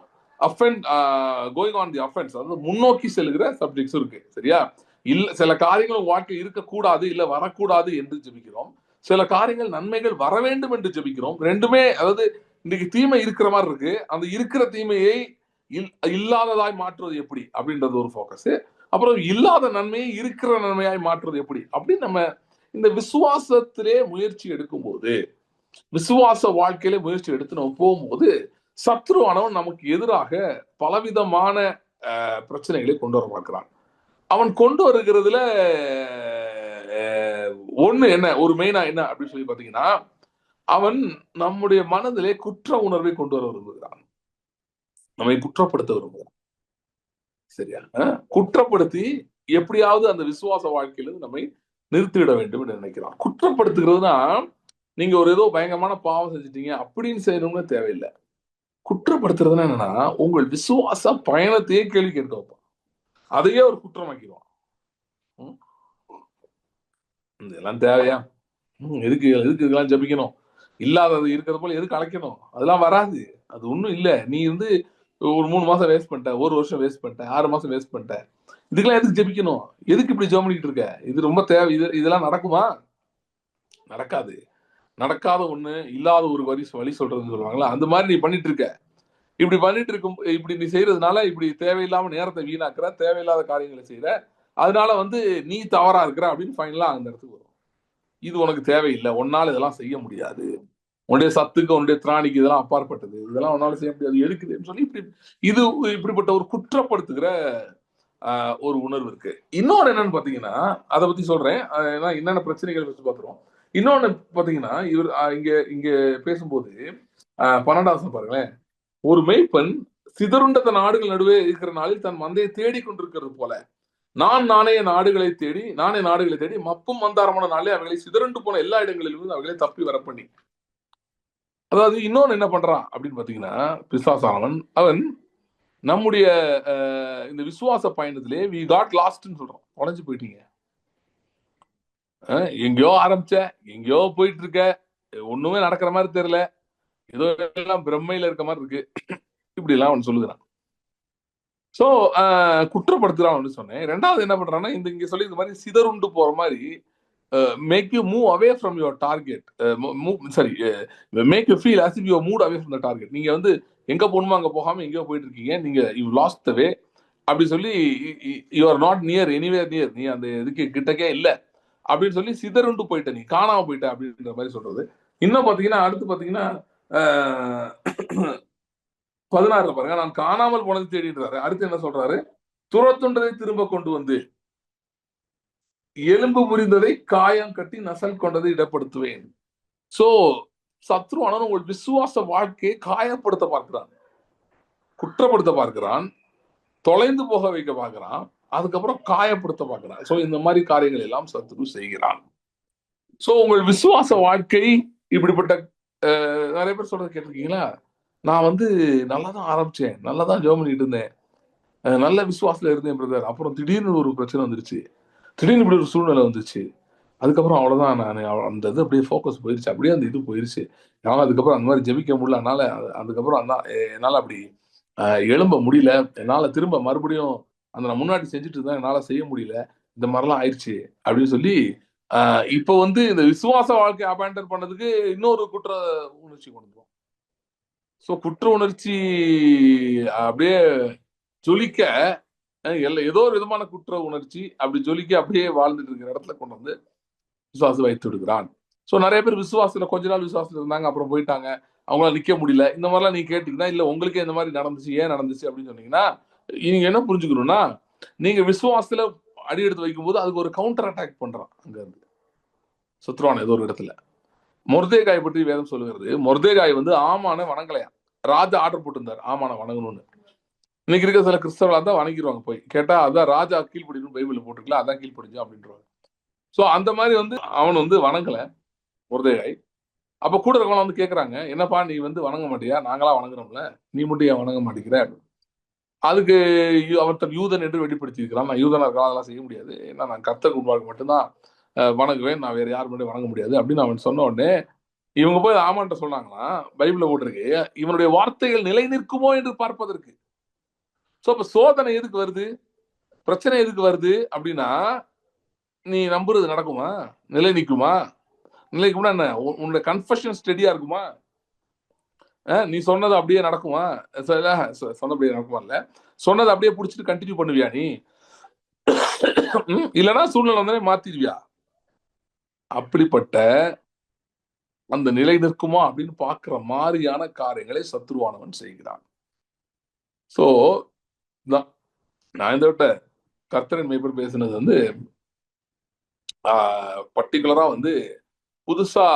கோயிங் ஆன் தி அஃபென்ஸ், அதாவது முன்னோக்கி செல்கிற சப்ஜெக்ட்ஸ் இருக்கு. சரியா? இல்ல, சில காரியங்கள் வாழ்க்கை இருக்கக்கூடாது, இல்ல வரக்கூடாது என்று ஜெபிக்கிறோம். சில காரியங்கள் நன்மைகள் வர வேண்டும் என்று ஜெபிக்கிறோம். ரெண்டுமே, அதாவது இன்னைக்கு தீமை இருக்கிற மாதிரி இருக்கு, அந்த இருக்கிற தீமையை இல்லாததாய் மாற்றுவது எப்படி அப்படின்றது ஒரு போக்கஸ். அப்புறம் இல்லாத நன்மையை இருக்கிற நன்மையாய் மாற்றுவது எப்படி அப்படின்னு நம்ம இந்த விசுவாசத்திலே முயற்சி எடுக்கும் போது, விசுவாச வாழ்க்கையில முயற்சி எடுத்து நம்ம போகும்போது, சத்ருவானவன் நமக்கு எதிராக பலவிதமான பிரச்சனைகளை கொண்டு வர பார்க்கிறான். அவன் கொண்டு வருகிறதுல ஒண்ணு என்ன, ஒரு மெயினா என்ன அப்படின்னு சொல்லி பாத்தீங்கன்னா, அவன் நம்முடைய மனதிலே குற்ற உணர்வை கொண்டு வர விரும்புகிறான், நம்மை குற்றப்படுத்த விரும்புகிறான். சரியா? குற்றப்படுத்தி எப்படியாவது அந்த விசுவாச வாழ்க்கையிலிருந்து நம்மை நிறுத்திவிட வேண்டும் என்று நினைக்கிறான். குற்றப்படுத்துகிறதுனா, நீங்க ஒரு ஏதோ பயங்கரமான பாவம் செஞ்சுட்டீங்க அப்படின்னு செய்யணும்னு தேவையில்லை. குற்றப்படுத்துறதுன்னா என்னன்னா, உங்கள் விசுவாச பயணத்தையே கேள்வி கேட்க வைப்பான், அதையே ஒரு குற்றமாக்கிடுவான். இதெல்லாம் தேவையா? எதுக்கு இதெல்லாம் ஜபிக்கணும்? இல்லாதது இருக்கிறது போல எதுக்கு அழைக்கணும்? அதெல்லாம் வராது, அது ஒண்ணும் இல்ல. நீ வந்து ஒரு 3 மாசம் வேஸ்ட் பண்ணிட்ட, 1 வருஷம் வேஸ்ட் பண்ணிட்ட, 6 மாசம் வேஸ்ட் பண்ணிட்ட, இதுக்கெல்லாம் எதுக்கு ஜபிக்கணும்? எதுக்கு இப்படி ஜெபம் பண்ணிட்டு இருக்க? இது ரொம்ப தேவை. இதெல்லாம் நடக்குமா? நடக்காது. நடக்காத ஒண்ணு, இல்லாத ஒரு வழி சொல்றதுன்னு சொல்லுவாங்களா, அந்த மாதிரி நீ பண்ணிட்டு இருக்க. இப்படி பண்ணிட்டு இருக்கும், இப்படி நீ செய்யறதுனால இப்படி தேவையில்லாம நேரத்தை வீணாக்குற, தேவையில்லாத காரியங்களை செய்யற, அதனால வந்து நீ தவறா இருக்கிற அப்படின்னு ஃபைனலா அந்த இடத்துக்கு வரும். இது உனக்கு தேவையில்லை, உன்னால இதெல்லாம் செய்ய முடியாது, உன்னுடைய சத்துக்கு உன்னுடைய திராணிக்கு இதெல்லாம் அப்பாற்பட்டது, இதெல்லாம் உன்னால செய்ய முடியாது, எதுக்குதுன்னு சொல்லி இது இப்படிப்பட்ட ஒரு குற்றப்படுத்துகிற ஒரு உணர்வு இருக்கு. இன்னொன்னு என்னன்னு பாத்தீங்கன்னா, அதை பத்தி சொல்றேன், என்னென்ன பிரச்சனைகள் வச்சு பாத்துறோம். இன்னொன்னு பாத்தீங்கன்னா, இவர் இங்க பேசும்போது 12 பாருங்களேன், ஒரு மெய்ப்பன் சிதறுண்ட தன் ஆடுகள் நடுவே இருக்கிற நாளில் தன் மந்தையை தேடிக்கொண்டிருக்கிறது போல, நானே நாடுகளை தேடி மப்பும் மந்தாரமான நாளே அவர்களை சிதறண்டு போன எல்லா இடங்களிலும் அவர்களை தப்பி வர பண்ணி. அதாவது இன்னொன்னு என்ன பண்றான் அப்படின்னு பாத்தீங்கன்னா, பிசாசானவன் அவன் நம்முடைய இந்த விசுவாச பயணத்திலே வி காட் லாஸ்ட்னு சொல்றோம், உடஞ்சு போயிட்டீங்க, எங்கேயோ ஆரம்பிச்ச, எங்கேயோ போயிட்டு இருக்க, ஒண்ணுமே நடக்கிற மாதிரி தெரியல, ஏதோ எல்லாம் பிரம்மையில இருக்க மாதிரி இருக்கு, இப்படி எல்லாம் அவன் சொல்லுகிறான். சோ குற்றப்படுத்துறான் சொன்னேன். ரெண்டாவது என்ன பண்றான்னா, இங்க சொல்லி இந்த மாதிரி சிதறுண்டு போற மாதிரி, make you move away from your target, make you feel as if you moved away from the target. நீங்க வந்து எங்க போகணுமோ அங்க போகாம எங்கேயோ போயிட்டு இருக்கீங்க, நீங்க யூ லாஸ்ட் த வே அப்படி சொல்லி, you are not near, anywhere near, நீ அந்த இதுக்கு கிட்டக்கே இல்ல அப்படின்னு சொல்லி சிதறுண்டு போயிட்ட, நீ காணாம போயிட்ட அப்படின்ற மாதிரி சொல்றது. இன்னும் பாத்தீங்கன்னா, அடுத்து பாத்தீங்கன்னா 16 பாருங்க, நான் காணாமல் போனது தேடிடுறாரு. அடுத்து என்ன சொல்றாரு? துரத்துண்டதை திரும்ப கொண்டு வந்து, எலும்பு முறிந்ததை காயம் கட்டி நசல் கொண்டதை இடப்படுத்துவேன். சோ சத்ருவானவன் உங்கள் விசுவாச வாழ்க்கையை காயப்படுத்த பார்க்கிறான். குற்றப்படுத்த பார்க்கிறான், தொலைந்து போக வைக்க பார்க்கிறான், அதுக்கப்புறம் காயப்படுத்த பார்க்கிறான். சோ இந்த மாதிரி காரியங்கள் எல்லாம் சத்துரு செய்கிறான். சோ உங்கள் விசுவாச வாழ்க்கை இப்படிப்பட்ட நிறைய பேர் சொல்றது கேட்டிருக்கீங்களா? நான் வந்து நல்லா தான் ஆரம்பிச்சேன், நல்லா தான் ஜெபம் பண்ணிட்டு இருந்தேன், நல்ல விசுவாசத்துல இருந்தேன் பிரதர். அப்புறம் திடீர்னு ஒரு பிரச்சனை வந்துருச்சு, திடீர்னு இப்படி ஒரு சூழ்நிலை வந்துச்சு, அதுக்கப்புறம் அவ்வளவுதான், நான் அந்த இது அப்படியே ஃபோக்கஸ் போயிருச்சு, அப்படியே அந்த இது போயிருச்சு. என்னால் அதுக்கப்புறம் அந்த மாதிரி ஜெபிக்க முடியல, அதனால அதுக்கப்புறம் என்னால் அப்படி எழும்ப முடியல, என்னால் திரும்ப மறுபடியும் அந்த நான் முன்னாடி செஞ்சுட்டு இருந்தேன், என்னால் செய்ய முடியல, இந்த மாதிரிலாம் ஆயிடுச்சு அப்படின்னு சொல்லி இப்போ வந்து இந்த விசுவாச வாழ்க்கை அபேண்டன் பண்ணதுக்கு இன்னொரு குற்ற உணர்ச்சி கொண்டு வரும். ஸோ குற்ற உணர்ச்சி அப்படியே ஜொலிக்க ஏதோ ஒரு விதமான குற்ற உணர்ச்சி அப்படி ஜொலிக்க அப்படியே வாழ்ந்துட்டு இருக்கிற இடத்துல கொண்டு வந்து விசுவாசம் வைத்து விடுகிறான். ஸோ நிறைய பேர் விசுவாசத்துல கொஞ்ச நாள் விசுவாசத்துல இருந்தாங்க, அப்புறம் போயிட்டாங்க, அவங்களால நிக்க முடியல. இந்த மாதிரிலாம் நீங்க கேட்டீங்கன்னா, இல்ல உங்களுக்கே இந்த மாதிரி நடந்துச்சு, ஏன் நடந்துச்சு அப்படின்னு சொன்னீங்கன்னா, நீங்க என்ன புரிஞ்சுக்கணும்னா, நீங்க விசுவாசத்துல அடி எடுத்து வைக்கும் போது அதுக்கு ஒரு கவுண்டர் அட்டாக் பண்றான் அங்க இருந்து சுத்ருவான் ஏதோ ஒரு இடத்துல. மொர்தேகாய் பற்றி வேதம் சொல்லுகிறது, மொர்தேகாய் வந்து ஆமான வணங்கலையா, ராஜா ஆர்டர் போட்டிருந்தார் ஆமான வணங்கணும்னு. இன்னைக்கு இருக்க சில கிறிஸ்தவர்களா தான் வணங்கிடுவாங்க, போய் கேட்டா அதான் ராஜா கீழ்ப்படின்னு பைபிள் போட்டுருக்கலாம், அதான் கீழ்ப்படிஞ்சு அப்படின்றாங்க. சோ அந்த மாதிரி வந்து அவன் வந்து வணங்கல மொர்தேகாய். அப்ப கூட இருக்கவங்க வந்து கேக்குறாங்க, என்னப்பா நீ வந்து வணங்க மாட்டியா, நாங்களா வணங்குறோம்ல, நீ மட்டும் ஏன் வணங்க மாட்டேங்கிற? அதுக்கு அவன் தன் யூதன் என்று வெளிப்படுத்தியிருக்கிறான். நான் யூதனா இருக்கலாம், அதெல்லாம் செய்ய முடியாது, ஏன்னா நான் கர்த்தருக்கு முன்பாக மட்டும்தான் வணங்குவேன், நான் வேற யார் மட்டும் வணங்க முடியாது அப்படின்னு அவன் சொன்ன உடனே இவங்க போய் ஆமான்ட்ட சொன்னாங்கன்னா, பைபிள்ல போட்டிருக்கு, இவனுடைய வார்த்தைகள் நிலை நிற்குமோ என்று பார்ப்பதற்கு. சோ அப்ப சோதனை எதுக்கு வருது, பிரச்சனை எதுக்கு வருது அப்படின்னா, நீ நம்புறது நடக்குமா, நிலை நிற்குமா? நிலைக்கும்னா என்ன, உன்னுடைய கன்ஃபெஷன் ஸ்டெடியா இருக்குமா? நீ சொன்னது அப்படியே நடக்குமா? சொன்னபடியே நடக்குமா? இல்ல சொன்னதை அப்படியே புடிச்சிட்டு கண்டினியூ பண்ணுவியா நீ? இல்லைன்னா சூழ்நிலை வந்து மாத்திடுவியா? அப்படிப்பட்ட அந்த நிலை நிற்குமா அப்படின்னு பாக்குற மாதிரியான காரியங்களை சத்ருவானவன் செய்கிறான். சோ நான் இந்த விட்ட கர்த்தரின் மேய்ப்பர் பேசுனது வந்து பர்டிகுலரா வந்து புதுசா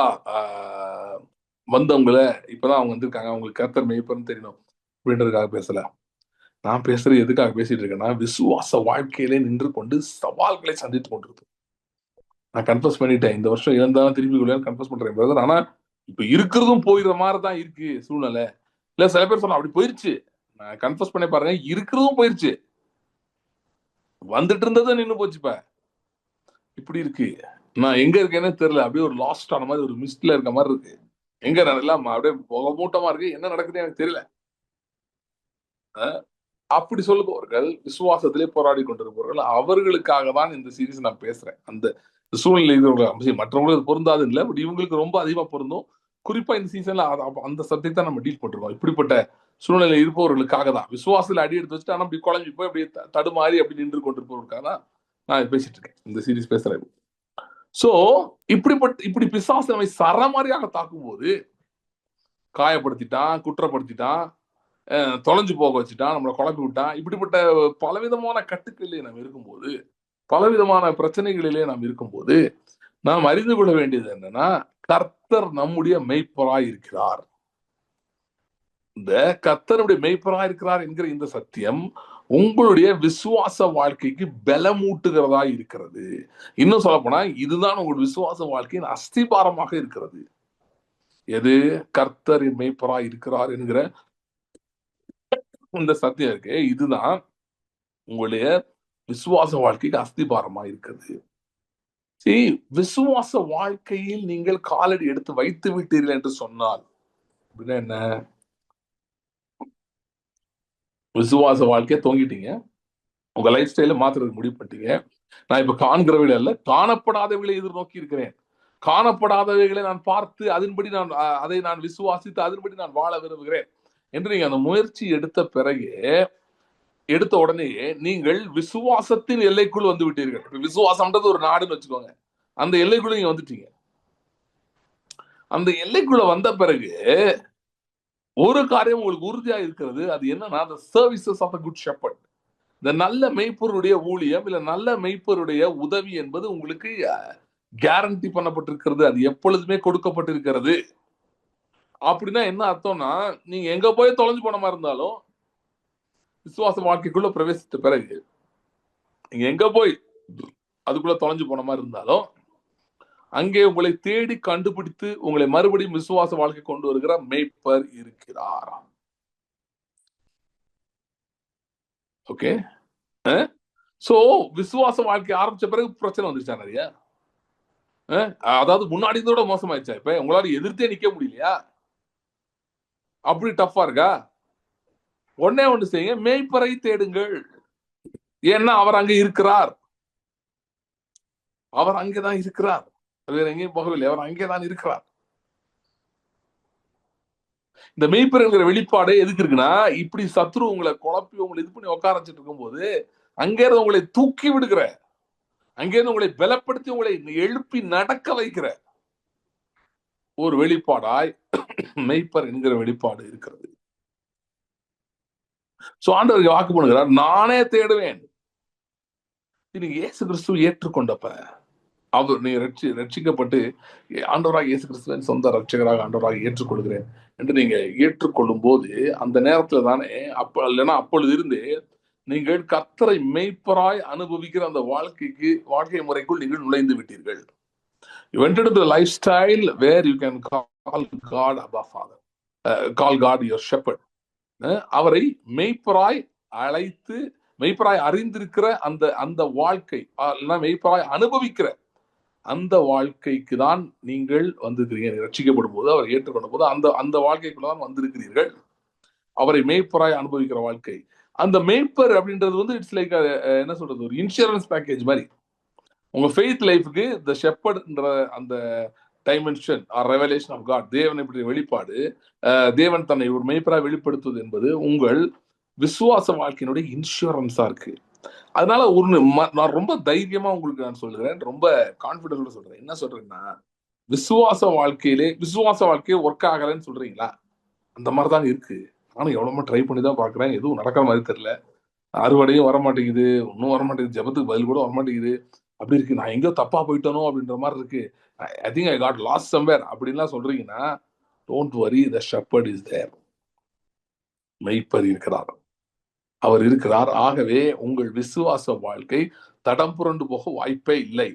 வந்தவங்கள இப்பதான் அவங்க வந்திருக்காங்க, அவங்களுக்கு கர்த்தர் மேய்ப்பர்னு தெரியணும் அப்படின்றதுக்காக பேசல. நான் பேசுறது எதுக்காக பேசிட்டு இருக்கேன்னா, விசுவாச வாழ்க்கையிலே நின்று கொண்டு சவால்களை சந்தித்துக் கொண்டிருக்கு. நான் கன்ஃபஸ் பண்ணிட்டேன், இந்த வருஷம் இழந்தாலும் திருப்பி கன்ஃபஸ் பண்றேன் பிரதர். ஆனா இப்ப இருக்கிறதும் போயிடுற மாதிரி தான் இருக்கு சூழ்நிலை. இல்ல சில பேர் சொன்னா அப்படி போயிருச்சு, நான் கன்ஃபஸ் பண்ணி பாருங்க, இருக்கிறதும் போயிருச்சு, வந்துட்டு இருந்ததும் நின்னு போச்சுப்ப, இப்படி இருக்கு. நான் எங்க இருக்கேன்னு தெரியல, அப்படியே ஒரு லாஸ்ட் ஆன மாதிரி, ஒரு மிஸ்ட்ல இருக்க மாதிரி இருக்கு. எங்க எல்லாம் அப்படியே புகை மூட்டமா இருக்கு, என்ன நடக்குதுன்னு எனக்கு தெரியல. அப்படி சொல்லுபவர்கள், விசுவாசத்திலே போராடி கொண்டிருப்பவர்கள், அவர்களுக்காக தான் இந்த சீரீஸ் நான் பேசுறேன். அந்த சூழ்நிலை மற்றவங்களுக்கு பொருந்தாது இல்லை, பட் இவங்களுக்கு ரொம்ப அதிகமா பொருந்தும். குறிப்பா இந்த சீசன்ல அந்த சப்ஜெக்ட் தான் நம்ம டீல் பண்ணிருக்கோம். இப்படிப்பட்ட சூழ்நிலை இருப்பவர்களுக்காக தான், விசுவாசத்துல அடி எடுத்து வச்சுட்டு ஆனா அப்படி குழம்பி போய் அப்படி தடுமாறி அப்படி நின்று கொண்டிருப்பவர்களுக்காக தான் நான் பேசிட்டு இருக்கேன், இந்த சீரீஸ் பேசுறேன். சோ இப்படி பிசாசு நம்மை சரமாரியாக தாக்கும் போது, காயப்படுத்திட்டான், குற்றப்படுத்திட்டான், தொலைஞ்சு போக வச்சுட்டான், நம்மளை குழப்பி விட்டான், இப்படிப்பட்ட பலவிதமான கட்டுக்களிலே நாம் இருக்கும்போது, பலவிதமான பிரச்சனைகளிலே நாம் இருக்கும்போது, நாம் அறிந்து கொள்ள வேண்டியது என்னன்னா, கர்த்தர் நம்முடைய மெய்ப்பராய் இருக்கிறார். இந்த கர்த்தருடைய மெய்ப்பராய் இருக்கிறார் என்கிற இந்த சத்தியம் உங்களுடைய விசுவாச வாழ்க்கைக்கு பலமூட்டுகிறதா இருக்கிறது. இன்னும் சொல்ல போனா இதுதான் உங்களுடைய விசுவாச வாழ்க்கையின் அஸ்திபாரமாக இருக்கிறது. எது? கர்த்தர் மெய்ப்பராய் இருக்கிறார் என்கிற இந்த சத்தியம் இருக்கு, இதுதான் உங்களுடைய விசுவாச வாழ்க்கைக்கு அஸ்திபாரமா இருக்குது. விசுவாச வாழ்க்கையில் நீங்கள் காலடி எடுத்து வைத்து விட்டீர்கள் என்று சொன்னால் அப்படின்னா என்ன? விசுவாச வாழ்க்கையை தோங்கிட்டீங்க, உங்க லைஃப் ஸ்டைல மாத்துறதுக்கு முடிவு பண்ணிட்டீங்க. நான் இப்ப காண்கிறவைகளை அல்ல, காணப்படாதவைகளை எதிர்நோக்கி இருக்கிறேன், காணப்படாதவைகளை நான் பார்த்து அதன்படி அதை நான் விசுவாசித்து அதன்படி நான் வாழ விரும்புகிறேன் என்று நீங்க அந்த முயற்சி எடுத்த உடனேயே நீங்கள் விசுவாசத்தின் எல்லைக்குள் வந்து விட்டீர்கள். விசுவாசம்ன்றது ஒரு நாடுன்னு வச்சுக்கோங்க, அந்த எல்லைக்குள்ள நீங்க வந்துட்டீங்க. அந்த எல்லைக்குள்ள வந்த பிறகு ஒரு காரியம் உங்களுக்கு உறுதியா இருக்கிறது, அது என்னன்னா, the services of a good shepherd, இந்த நல்ல மெய்ப்பொருடைய ஊழியம் இல்ல நல்ல மெய்ப்பொருடைய உதவி என்பது உங்களுக்கு கேரண்டி பண்ணப்பட்டிருக்கிறது, அது எப்பொழுதுமே கொடுக்கப்பட்டிருக்கிறது. அப்படின்னா என்ன அர்த்தம்னா, நீங்க எங்க போய் தொலைஞ்சு போன மாதிரி இருந்தாலும் விசுவாச வாழ்க்கைக்குள்ள பிரவேசித்த பிறகு நீங்க எங்க போய் அதுக்குள்ள தொலைஞ்சு போன மாதிரி இருந்தாலும் அங்கே உங்களை தேடி கண்டுபிடித்து உங்களை மறுபடியும் விசுவாச வாழ்க்கை கொண்டு வருகிற மேய்ப்பர் இருக்கிறார். ஓகே. சோ விசுவாச வாழ்க்கை ஆரம்பிச்ச பிறகு பிரச்சனை வந்துருச்சா நிறைய? அதாவது முன்னாடி இருந்தோட மோசமாயிடுச்சா? இப்ப உங்களால எதிர்த்தே நிக்க முடியலையா? அப்படி டஃபா இருக்கா? ஒன்னே ஒன்று செய்யுங்க, மேய்ப்பரை தேடுங்கள். ஏன்னா அவர் அங்கே இருக்கிறார். அவர் அங்கேதான் இருக்கிறார். வேற எங்கேயும் போகவில்லை. அவர் அங்கேதான் இருக்கிறார். இந்த மெய்ப்பர் என்கிற வெளிப்பாடு எதுக்கு இருக்குன்னா, இப்படி சத்ரு உங்களை குழப்பி உங்களை இது பண்ணி உட்கார வச்சுட்டு இருக்கும் போது அங்கேருந்து உங்களை தூக்கி விடுகிற, அங்கேருந்து உங்களை பலப்படுத்தி உங்களை எழுப்பி நடக்க வைக்கிற ஒரு வெளிப்பாடாய் மெய்ப்பர் என்கிற வெளிப்பாடு இருக்கிறது. சோ ஆண்டவருக்கு வாக்கு பண்ணுகிறார், நானே தேடுவேன். நீங்க இயேசு கிறிஸ்துவை ஏற்றுக்கொண்டப்ப, அவர் நீ ரட்சிக்கப்பட்டு ஆண்டவராக இயேசு கிறிஸ்துவின் சொந்த ரட்சகராக ஆண்டவராக ஏற்றுக்கொள்கிறேன் என்று நீங்க ஏற்றுக்கொள்ளும் போது அந்த நேரத்துல தானே இல்லைன்னா அப்பொழுது இருந்து நீங்கள் கர்த்தரை மெய்ப்பராய் அனுபவிக்கிற அந்த வாழ்க்கை முறைக்குள் நீங்கள் நுழைந்து விட்டீர்கள். You entered into a lifestyle where you can call God Abba Father, call God your shepherd. அவரை மெய்ப்பராய் அழைத்து மெய்ப்பராய் அறிந்திருக்கிற அந்த வாழ்க்கை, மெய்ப்பராய் அனுபவிக்கிற அந்த வாழ்க்கைக்கு தான் நீங்கள் வந்திருக்கிறீங்க. ரட்சிக்கப்படும் போது அவர் ஏற்றுக்கொண்ட போது அந்த வாழ்க்கைக்குள்ளதான் வந்திருக்கிறீர்கள். அவரை மெய்ப்பராய் அனுபவிக்கிற வாழ்க்கை. அந்த மேய்ப்பர் அப்படின்றது இட்ஸ் லைக் என்ன சொல்றது, ஒரு இன்சூரன்ஸ் பேக்கேஜ் மாதிரி. உங்க ஃபெய்த் லைஃபுக்கு த ஷெப்பர்ட்ன்ற அந்த dimension or revelation of God, தேவனை பற்றிய வெளிப்பாடு, தேவன் தன்னை ஒரு மெய்ப்பராய் வெளிப்படுத்துவது என்பது உங்கள் விசுவாச வாழ்க்கையினுடைய இன்சூரன்ஸா இருக்கு. அதனால நான் ரொம்ப தைரியமா உங்களுக்கு நான் சொல்லுகிறேன், ரொம்ப கான்பிடன்ஸோட சொல்றேன். என்ன சொல்றேன்னா, விசுவாச வாழ்க்கையை ஒர்க் ஆகலன்னு சொல்றீங்களா? அந்த மாதிரிதான் இருக்கு. நானும் எவ்வளவு ட்ரை பண்ணி தான் பாக்குறேன், எதுவும் நடக்கிற மாதிரி தெரியல. அறுவடையும் வரமாட்டேங்குது, ஒன்னும் வரமாட்டேங்குது, ஜெபத்துக்கு பதில் கூட வரமாட்டேங்குது. அப்படி இருக்கு, நான் எங்கேயோ தப்பா போயிட்டனோ அப்படின்ற மாதிரி இருக்கு. I think I got last somewhere அப்படின்லாம் சொல்றீங்கன்னா, don't worry, the shepherd is there. மெய்ப்பர் இருக்கிறார், அவர் இருக்கிறார். ஆகவே உங்கள் விசுவாச வாழ்க்கை தடம் புரண்டு போக வாய்ப்பே இல்லை.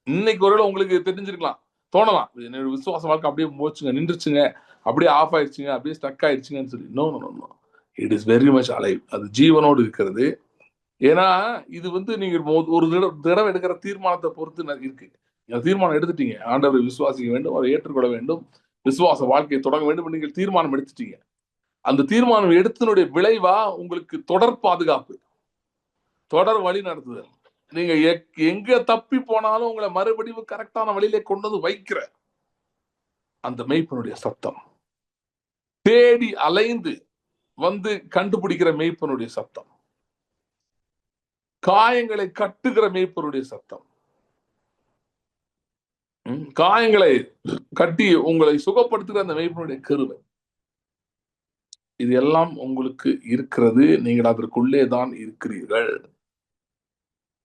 இன்னைக்கு ஒருவேளை உங்களுக்கு தெரிஞ்சிருக்கலாம், தோணலாம், என்னோட விசுவாச வாழ்க்கை அப்படியே போச்சுங்க, நின்றுச்சுங்க, அப்படியே ஆஃப் ஆயிடுச்சுங்க, அப்படியே ஸ்டக் ஆயிடுச்சுங்கன்னு சொல்லி. No no no, it is very much alive. அது ஜீவனோடு இருக்கிறது. ஏன்னா இது நீங்க ஒரு தடவை எடுக்கிற தீர்மானத்தை பொறுத்து இருக்கு. தீர்மானம் எடுத்துட்டீங்க, ஆண்டவரை விசுவாசிக்க வேண்டும், அவரை ஏற்றுக்கொள்ள வேண்டும், விசுவாச வாழ்க்கையை தொடங்க வேண்டும், நீங்கள் தீர்மானம் எடுத்துட்டீங்க. அந்த தீர்மானம் எடுத்தனுடைய விளைவா உங்களுக்கு தொடர் பாதுகாப்பு, தொடர் வழி நடத்துதல். நீங்க எங்க தப்பி போனாலும் உங்களை மறுபடியும் கரெக்டான வழியிலே கொண்டு வந்து வைக்கிற அந்த மெய்ப்பனுடைய சத்தம், தேடி அலைந்து வந்து கண்டுபிடிக்கிற மெய்ப்பனுடைய சத்தம், காயங்களை கட்டுகிற மெய்ப்பனுடைய சத்தம், காயங்களை கட்டி உங்களை சுகப்படுத்துகிற அந்த மெய்ப்பனுடைய கிருபை, இது எல்லாம் உங்களுக்கு இருக்கிறது. நீங்கள் அதற்குள்ளே தான் இருக்கிறீர்கள்.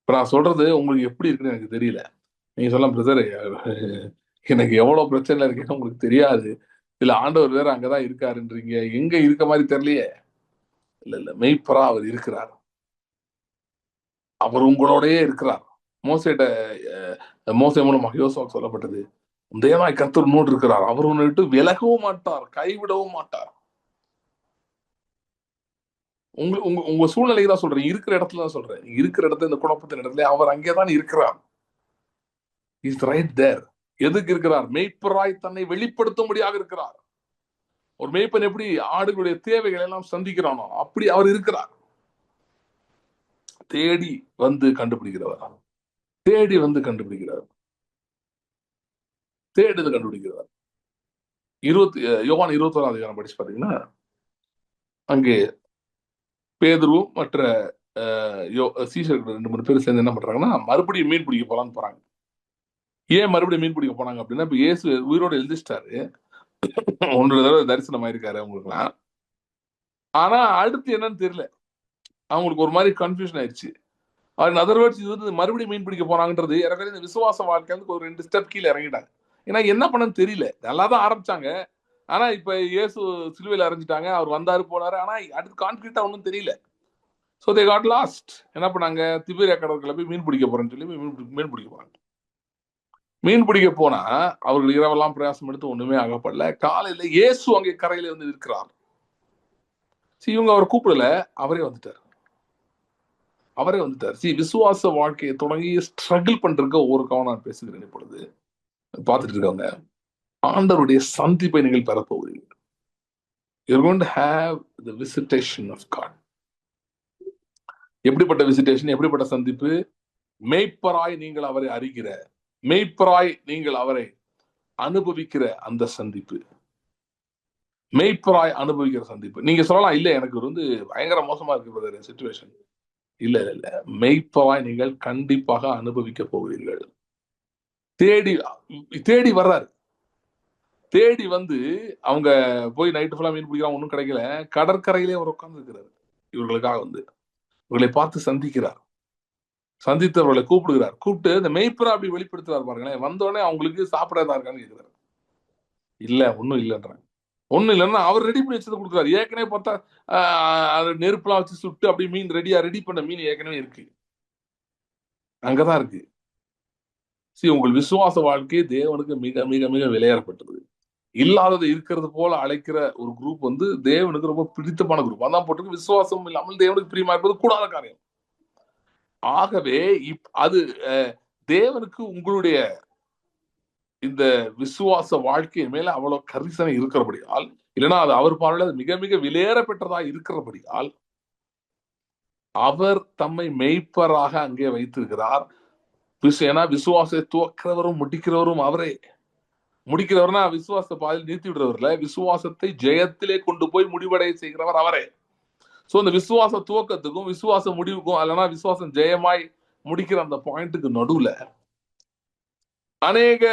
இப்ப நான் சொல்றது உங்களுக்கு எப்படி இருக்குன்னு எனக்கு தெரியல. நீங்க சொல்லலாம், பிரதர் எனக்கு எவ்வளவு பிரச்சனை இருக்குன்னு உங்களுக்கு தெரியாது, இல்ல ஆண்டவர் வேற அங்கதான் இருக்காருன்றீங்க, எங்க இருக்க மாதிரி தெரியலையே. இல்ல, மெய்ப்பரா அவர் இருக்கிறார், அவர் உங்களோடயே இருக்கிறார். மோசே மூலமாக யோசுவாவுக்கு சொல்லப்பட்டது, தேவனாய் கர்த்தர் உன்னோடு இருக்கிறார், அவர் உன்னை விட்டு விலகவும் மாட்டார், கைவிடவும் மாட்டார். உங்க சூழ்நிலைக்கு தான் சொல்றேன், இருக்கிற இடத்துல தான் சொல்றேன். இருக்கிற இடத்துல, இந்த குழப்பத்தின் இடத்துல அவர் அங்கேதான் இருக்கிறார். Is right there. எதுக்கு இருக்கிறார்? மெய்ப்பராய் தன்னை வெளிப்படுத்தும்படியாக இருக்கிறார். ஒரு மெய்ப்பன் எப்படி ஆடுகளுடைய தேவைகளை எல்லாம் சந்திக்கிறானோ அப்படி அவர் இருக்கிறார். தேடி வந்து கண்டுபிடிக்கிறவர், தேடி வந்து கண்டுபிடிக்கிறார், தேடி கண்டுபிடிக்கிறார். யோவான் 21ஆம் அதிகாரம் படிச்சு பாத்தீங்கன்னா, அங்கே பேதுரு மற்ற சீஷர்கள் 2-3 பேர் சேர்ந்து என்ன பண்றாங்கன்னா, மறுபடியும் மீன் பிடிக்க போலான்னு போறாங்க. ஏன் மறுபடியும் மீன் பிடிக்க போனாங்க அப்படின்னா, இப்ப இயேசு உயிரோடு எழுதிச்சிட்டாரு, 1 தடவை தரிசனம் ஆயிருக்காரு அவங்களுக்குலாம். ஆனா அடுத்து என்னன்னு தெரியல, அவங்களுக்கு ஒரு மாதிரி கன்ஃபியூஷன் ஆயிடுச்சு. அதர்வைஸ் இது மறுபடியும் மீன் பிடிக்க போறாங்கன்றது எனக்கு இந்த விசுவாச வாழ்க்கை ஒரு 2 ஸ்டெப் கீழே இறங்கிட்டாங்க. ஏன்னா என்ன பண்ணன்னு தெரியல, நல்லா தான் ஆரம்பிச்சாங்க. ஆனா இப்ப இயேசு சிலுவையில் அரைஞ்சிட்டாங்க, அவர் வந்தாரு போனாரு, ஆனா அடுத்து கான்கிரீட்டா ஒன்றும் தெரியல. So they got last. என்ன பண்ணாங்க? திபேரியா கடற்கரை போய் மீன் பிடிக்க போறேன்னு சொல்லி மீன் பிடிக்க போறாங்க. மீன் பிடிக்க போனா அவர்கள் இரவெல்லாம் பிரயாசம் எடுத்து ஒண்ணுமே ஆகப்படல. காலையில இயேசு அங்கே கரையில வந்து இருக்கிறார். இவங்க அவரை கூப்பிடல, அவரே வந்துட்டார். விசுவாச வாழ்க்கையை தொடங்கி ஸ்ட்ரகிள் பண்றதுக்கு ஒவ்வொரு கவனம் நான் பேசுகிறேன். இப்பொழுது பார்த்துட்டு இருக்கவங்க, ஆண்டவருடைய சந்திப்பை நீங்கள் பெறப்போகிறீர்கள். You're going to have the visitation of God. எப்படிப்பட்ட விசிட்டேஷன், எப்படிப்பட்ட சந்திப்பு? மேய்ப்பராய் நீங்கள் அவரை அறிகிற, மேய்ப்பராய் நீங்கள் அவரை அனுபவிக்கிற அந்த சந்திப்பு. மேய்ப்பராய் அனுபவிக்கிற சந்திப்பு. நீங்க சொல்லலாம், இல்ல எனக்கு வந்து பயங்கர மோசமா இருக்கு சிச்சுவேஷன். இல்ல இல்ல இல்ல, மெய்ப்பராய் நீங்கள் கண்டிப்பாக அனுபவிக்க போகிறீர்கள். தேடி தேடி வர்றாரு. தேடி வந்து அவங்க போய் நைட்டு ஃபுல்லா மீன் பிடிக்கிறாங்க, ஒன்றும் கிடைக்கல. கடற்கரையிலே அவர் உட்கார்ந்து இருக்கிறார். இவர்களுக்காக வந்து இவர்களை பார்த்து சந்திக்கிறார். சந்தித்தவர்களை கூப்பிடுகிறார். கூப்பிட்டு இந்த மெய்ப்பரா அப்படி வெளிப்படுத்துறாரு பாருங்களேன். வந்தோடனே அவங்களுக்கு சாப்பிடாதா இருக்கான்னு கேட்கிறாரு. இல்ல ஒன்றும் இல்லைன்றாங்க. ஒன்றும் இல்லைன்னா அவர் ரெடி பண்ணி வச்சதை கொடுக்குறாரு. ஏற்கனவே பார்த்தா அது நெருப்புலாம் வச்சு சுட்டு அப்படி மீன் ரெடி பண்ண மீன் ஏற்கனவே இருக்கு, அங்கதான் இருக்கு. உங்கள் விசுவாச வாழ்க்கை தேவனுக்கு மிக மிக மிக விலையேறப்பட்டது. இல்லாதது இருக்கிறது போல அழைக்கிற ஒரு குரூப் வந்து தேவனுக்கு ரொம்ப பிடித்தமான குரூப். அதான் போட்டு விசுவாசம் இல்லாமல் தேவனுக்கு பிரியமா இருப்பது கூடாத காரியம். ஆகவே அது தேவனுக்கு உங்களுடைய இந்த விசுவாச வாழ்க்கையின் மேல அவ்வளவு கரிசனை இருக்கிறபடியால், இல்லைன்னா அது அவர் பார்வையில் மிக மிக விலையேற பெற்றதா இருக்கிறபடியால் அவர் தம்மை மெய்ப்பராக அங்கே வைத்திருக்கிறார். ஏன்னா விசுவாசத்தை துவக்கிறவரும் முடிக்கிறவரும் அவரே. முடிக்கிறவர்னா விசுவாச பாதையில் நிறுத்தி விடுறவர்ல, விசுவாசத்தை ஜெயத்திலே கொண்டு போய் முடிவடைய செய்கிறவர் அவரே. சோ இந்த விசுவாச துவக்கத்துக்கும் விசுவாச முடிவுக்கும், அல்லனா விசுவாசம் ஜெயமாய் முடிக்கிற அந்த பாயிண்ட்டுக்கு நடுவுல அநேக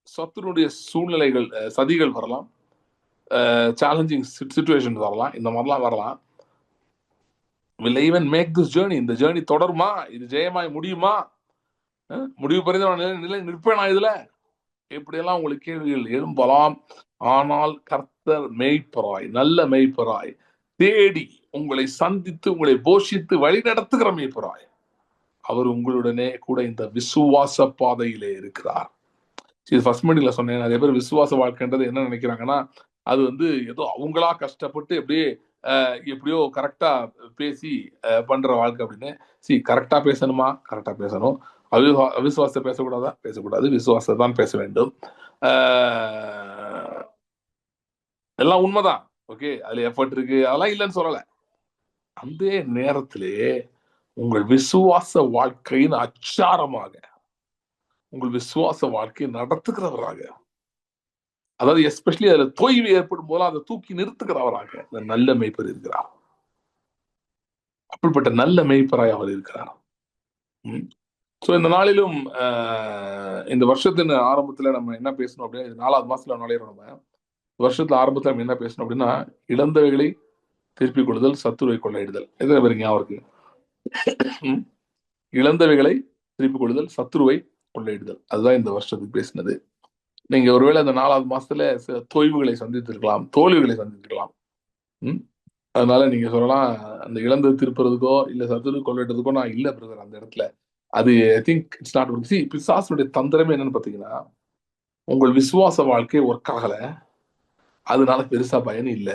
சத்துருடைய சூழ்நிலைகள், சதிகள் வரலாம், சேலஞ்சிங் சிச்சுவேஷன் வரலாம், இந்த மாதிரிலாம் வரலாம். will even make this journey, இந்த ஜேர்னி தொடருமா, இது ஜெயமாய் முடியுமா, முடிவு பரிந்து நிலை நிற்பேனா இதுல, இப்படியெல்லாம் உங்களுக்கு கேள்விகள் எழும்பலாம். ஆனால் கர்த்தர் மெய்ப்பராய், நல்ல மெய்ப்பராய், தேடி உங்களை சந்தித்து உங்களை போஷித்து வழி நடத்துகிற மெய்ப்பராய் அவர் உங்களுடனே கூட இந்த விசுவாச பாதையிலே இருக்கிறார். ஃபர்ஸ்ட் மீட்டிங்ல சொன்னேன், நிறைய பேர் விசுவாச வாழ்க்கைன்றது என்ன நினைக்கிறாங்கன்னா, அது வந்து ஏதோ அவங்களா கஷ்டப்பட்டு எப்படியோ கரெக்டா பேசி பண்ற வாழ்க்கை அப்படின்னு. கரெக்டா பேசணுமா, கரெக்டா பேசணும். அவிசுவாசத்தை பேசக்கூடாதா, பேசக்கூடாது. விசுவாசத்தை தான் பேச வேண்டும். எல்லாம் உண்மைதான். ஓகே, அதுல எஃபர்ட் இருக்கு, அதெல்லாம் இல்லைன்னு சொல்லல. அந்த நேரத்திலே உங்கள் விசுவாச வாழ்க்கையின் அச்சாரமாக, உங்கள் விசுவாச வாழ்க்கையை நடத்துகிறவராக, அதாவது எஸ்பெஷலி அதுல தொய்வு ஏற்படும் போது அதை தூக்கி நிறுத்துகிறவராக இந்த நல்ல மேய்ப்பர் இருக்கிறார். அப்படிப்பட்ட நல்ல மேய்ப்பராய் அவர் இருக்கிறார். ஸோ இந்த நாளிலும் இந்த வருஷத்தின் ஆரம்பத்துல நம்ம என்ன பேசணும் அப்படின்னா, 4வது மாசத்துல நுழையிறோம். நம்ம வருஷத்துல ஆரம்பத்துல நம்ம என்ன பேசணும் அப்படின்னா, இழந்தவைகளை திருப்பிக் கொள்ளுதல், சத்துருவை கொள்ளையிடுதல். எத்தனை பேர் ஞாபகம் இருக்கு? இழந்தவைகளை திருப்பிக் கொள்ளுதல், சத்துருவை கொள்ளையிடுதல், அதுதான் இந்த வருஷத்துக்கு பேசினது. நீங்க ஒருவேளை இந்த 4வது மாசத்துல தொய்வுகளை சந்தித்திருக்கலாம், தோல்விகளை சந்தித்திருக்கலாம். அதனால நீங்க சொல்லலாம், அந்த இழந்தது திருப்புறதுக்கோ இல்ல சத்துரு கொள்ளையிட்டதுக்கோ நான் இல்ல பிரதர் அந்த இடத்துல. அது I think it's not work. பிசாசுடைய தந்திரமே என்னன்னு பாத்தீங்கன்னா, உங்கள் விசுவாச வாழ்க்கை ஒர்க் ஆகல, அதனால பெருசா பயன் இல்ல.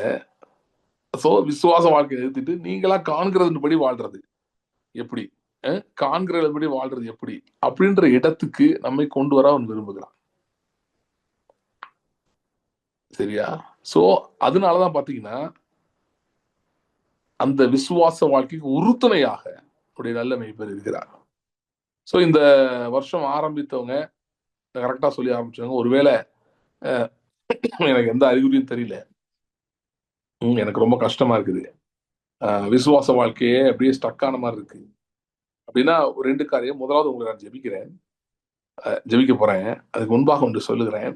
சோ விசுவாச வாழ்க்கையை நிறுத்திட்டு நீங்களா காண்கிறதுபடி வாழ்றது எப்படி, காண்கிறபடி வாழ்றது எப்படி அப்படின்ற இடத்துக்கு நம்மை கொண்டு வர அவன் விரும்புகிறான். சரியா? சோ அதனாலதான் பாத்தீங்கன்னா அந்த விசுவாச வாழ்க்கைக்கு உறுதுணையாக உடைய நல்ல மேய்ப்பர் இருக்கிறார். சோ இந்த வருஷம் ஆரம்பித்தவங்க கரெக்டா சொல்லி ஆரம்பிச்சவங்க, ஒருவேளை எனக்கு எந்த அறிகுறியும் தெரியல, எனக்கு ரொம்ப கஷ்டமா இருக்குது, விசுவாச வாழ்க்கையே அப்படியே ஸ்டக்கான மாதிரி இருக்கு அப்படின்னா, ஒரு 2 காரியம். முதலாவது, உங்களை நான் ஜெபிக்க போறேன். அதுக்கு முன்பாக ஒன்று சொல்லுகிறேன்.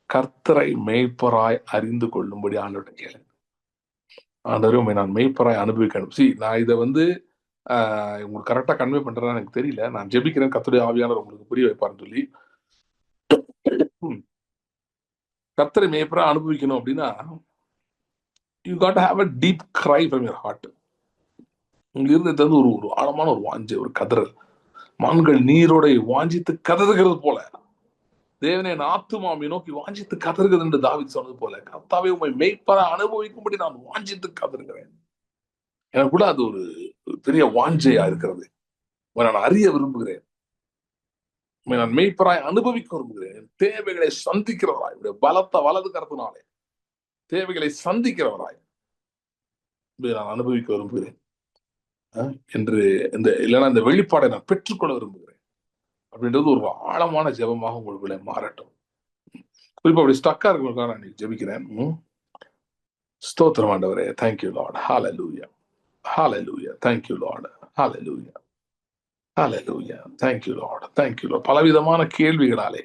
கர்த்தரை மேய்ப்பராய் அறிந்து கொள்ளும்படி ஆண்டவர்கிட்ட கேளு. ஆண்டவரே, உண்மை நான் மெய்ப்பராய் அனுபவிக்கணும். நான் இதை வந்து உங்களுக்கு கரெக்டா கன்வே பண்றேன்னு எனக்கு தெரியல. நான் ஜெபிக்கிறேன், கர்த்தருடைய ஆவியானவர் உங்களுக்கு புரிய வைப்பாருன்னு சொல்லி. கர்த்தரை மேய்ப்பராய் அனுபவிக்கணும் அப்படின்னா, you got to have a deep cry from your heart. இங்க இருந்து ஒரு ஆழமான ஒரு வாஞ்சை, ஒரு கதறல். மான்கள் நீரோடை வாஞ்சித்து கதறுகிறது போல தேவனே என் ஆத்துமாவை நோக்கி வாஞ்சித்து கதறுகிறது என்று தாவீது சொன்னது போல, கர்த்தாவே உம்மை மெய்ப்பர அனுபவிக்கும்படி நான் வாஞ்சித்து கதறுகிறேன். எனக்கு கூட அது ஒரு பெரிய வாஞ்சையா இருக்கிறது. நான் அறிய விரும்புகிறேன், நான் மெய்ப்பராய் அனுபவிக்க விரும்புகிறேன். தேவைகளை சந்திக்கிறவராய், பலத்த வலது கருத்தினாலே தேவைகளை சந்திக்கிறவராய் நான் அனுபவிக்க விரும்புகிறேன் என்று இல்லைன்னா இந்த வெளிப்பாடை நான் பெற்றுக்கொள்ள விரும்புகிறேன் அப்படின்றது ஒரு ஆழமான ஜெபமாக உங்களுக்குள்ளே மாறட்டும். குறிப்பா அப்படி ஸ்டக்கா இருக்கிறவங்களுக்காக நான் இன்னைக்கு ஜெபிக்கிறேன். ஸ்தோத்திரம் ஆண்டவரே. Thank you lord. Hallelujah, hallelujah. Thank you lord. Hallelujah, hallelujah. Thank you lord, thank you lord. பலவிதமான கேள்விகளாலே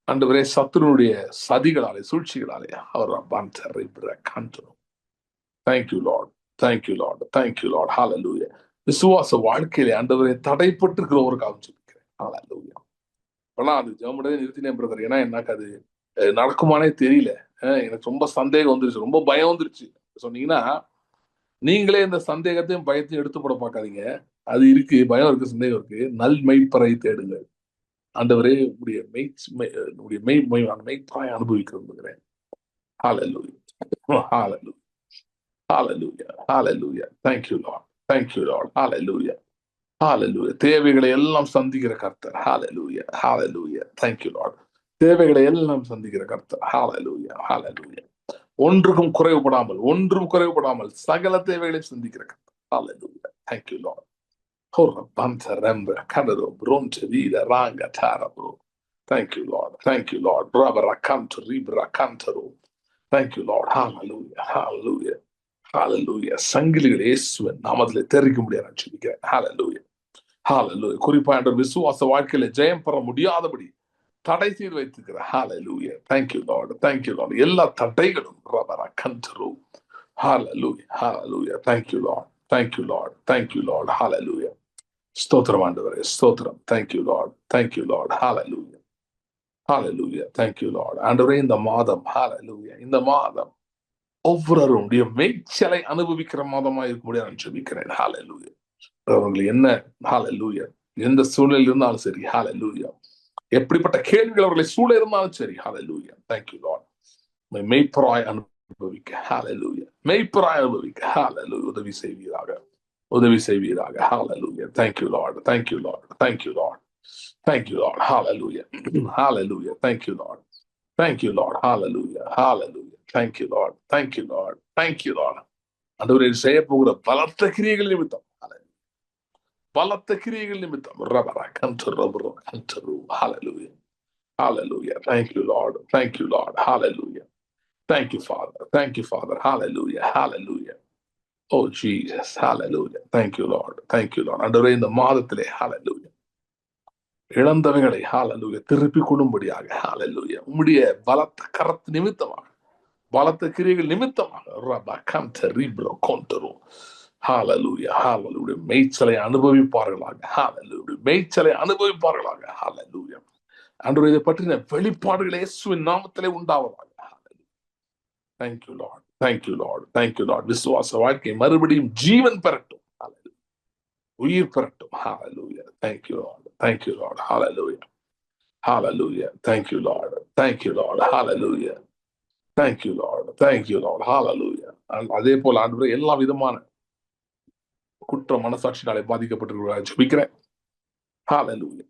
ஆண்டவரே, சத்துருடைய சதிகளாலே, சூழ்ச்சிகளாலே அவர் thank you lord, thank you lord, thank you lord. Hallelujah. விசுவாச வாழ்க்கையிலே ஆண்டவரே தடைப்பட்டு இருக்கிறவருக்காக ஜெபிக்கிறேன். ஹalleluya. ஆனா அது ஜெபமடவே நிறுத்தினேன் பிரதர். ஏன்னா எனக்கு அது நடக்குமானே தெரியல. எனக்கு ரொம்ப சந்தேகம் வந்துருச்சு, ரொம்ப பயம் வந்துருச்சு சொன்னீங்கன்னா, நீங்களே இந்த சந்தேகத்தையும் பயத்தையும் எடுத்து போட பார்க்காதீங்க. அது இருக்கு, பயம் இருக்கு, சந்தேகம் இருக்கு. நல் மெய்ப்பரை தேடுங்கள். ஆண்டவரே உடைய மெய்ப்பராய் அனுபவிக்க விரும்புகிறேன். ஹalleluya, ஹalleluya, ஹalleluya, ஹalleluya. Thank you Lord, thank you Lord. ஹalleluya, ஹalleluya. தேவைகளை எல்லாம் சந்திக்கிற கர்த்தர். ஹalleluya, ஹalleluya. Thank you Lord. தேவைகளை எல்லாம் சந்திக்கிற கர்த்தர். ஹalleluya, ஹalleluya. ஒன்றும் குறைவுபடாமல் சகல தேவைகளையும் சந்திக்கிற கர்த்தர். ஹalleluya. Thank you Lord. Thank you Lord, thank you Lord. Thank you Lord. Hallelujah, hallelujah, hallelujah. சங்கிலிகள் இயேசுவின் நாமத்திலே தெரிவிக்க முடியாது நான் சொல்லிக்கிறேன். ஹalleluya, ஹalleluya. குறிப்பா என்ற விசுவாச வாழ்க்கையில ஜெயம் பெற முடியாதபடி தடை செய்து வைத்திருக்கிற ஹalleluya. Thank you Lord, thank you Lord. எல்லா தடைகளும் hallelujah, hallelujah. Thank you Lord, thank you Lord, thank you Lord. Hallelujah. ஸ்தோத்திரம் ஆண்டவரே, ஸ்தோத்திரம். Thank you Lord, thank you Lord. Hallelujah, hallelujah. Thank you Lord. ஆண்டவரே இந்த மாதம் hallelujah, இந்த மாதம் ஒவ்வொருவருடைய மேய்ச்சலை அனுபவிக்கிற மாதமா இருக்க முடியாது நான் ஜெபிக்கிறேன். ஹalleluya. அவர்கள் என்ன hallelujah, எந்த சூழ்நிலையில் இருந்தாலும் சரி hallelujah, எப்படிப்பட்ட கேள்விகள் அவர்களை சூழ இருந்தாலும் சரி hallelujah. Thank you Lord. மெய்ப்பராய் அனுபவிக்க hallelujah, மெய்ப்பராய் அனுபவிக்க hallelujah. உதவி செய்வீராக hallelujah. Thank you Lord, thank you Lord, thank you Lord, thank you Lord. Hallelujah, hallelujah. Thank you Lord, thank you Lord. Hallelujah, hallelujah. Thank you Lord, thank you Lord, thank you Lord. ஆண்டவரே செய்ய போகிற பலத்த கிரியைகள் நிமித்தம், பலத்த கிரியைகள் நிமித்தம் hallelujah, hallelujah. Thank you Lord, thank you Lord. Hallelujah. Thank you Father, thank you Father. Hallelujah, hallelujah. Oh Jesus, hallelujah. Thank you Lord, thank you Lord. ஆண்டவரே இந்த மாதத்திலே hallelujah, இழந்தவைகளை hallelujah திருப்பி கொள்ளும்படியாக hallelujah, உம்முடைய பலத்த கரத்து நிமித்தமாக, பலத்த கிரியைகள் நிமித்தமாக hallelujah, hallelujah. மேய்ச்சலை அனுபவிப்பார்களாக hallelujah, மேய்ச்சலை அனுபவிப்பார்களாக hallelujah. ஆண்டவரே இதை பற்றின வெளிப்பாடுகள் இயேசுவின் நாமத்திலே உண்டாவதாக. Thank you Lord, thank you Lord, thank you Lord. விசுவாச வாழ்க்கை மறுபடியும் ஜீவன் பெறட்டும், உயிர் பெறட்டும். Hallelujah. Thank you Lord, thank you Lord. Hallelujah, hallelujah. Thank you Lord, thank you Lord. Hallelujah, thank you Lord, thank you Lord. Hallelujah. அதே போல ஆண்டவரே எல்லா விதமான குற்ற மனசாட்சினாலே பாதிக்கப்பட்டிருக்கிறார் ஜெபிக்கிறேன். Hallelujah,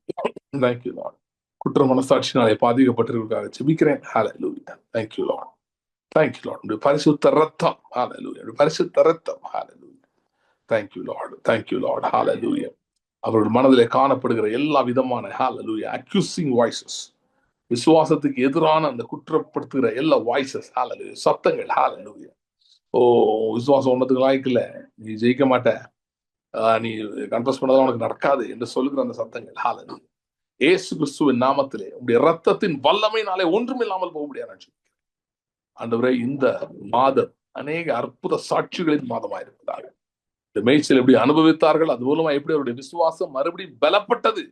thank you Lord. குற்ற மனசாட்சினாலே பாதிக்கப்பட்டிருக்கிறார் ஜெபிக்கிறேன். Hallelujah, thank you Lord, thank you Lord. பரிசுத்த ரத்தம் hallelujah, பரிசுத்த ரத்தம் hallelujah. Thank you Lord, thank you Lord. Hallelujah. அவர்கள் மனதிலே காணப்படுகிற எல்லா விதமான hallelujah accusing voices, விசுவாசத்துக்கு எதிரான அந்த குற்றப்படுத்துகிற எல்லா வாய்ஸஸ் hallelujah, சத்தங்கள் hallelujah. ஓ விசுவாசம் ஒன்றதுக்கு லாய்க்கு இல்ல, நீ ஜெயிக்க மாட்ட, நீ கன்ஃபஸ் பண்ணதான் உனக்கு நடக்காது என்று சொல்லுகிற அந்த சத்தங்கள் hallelujah, இயேசு கிறிஸ்துவின் நாமத்திலே உங்களுடைய ரத்தத்தின் வல்லமையினாலே ஒன்றுமில்லாமல் போக முடியாது. ஆண்டவரே இந்த மாதம் அநேக அற்புத சாட்சிகளின் மாதமாக இருப்பதாக. இந்த மேய்ச்சல் எப்படி அனுபவித்தார்கள், அது மூலமா எப்படி அவருடைய விசுவாசம் மறுபடியும் பலப்பட்டது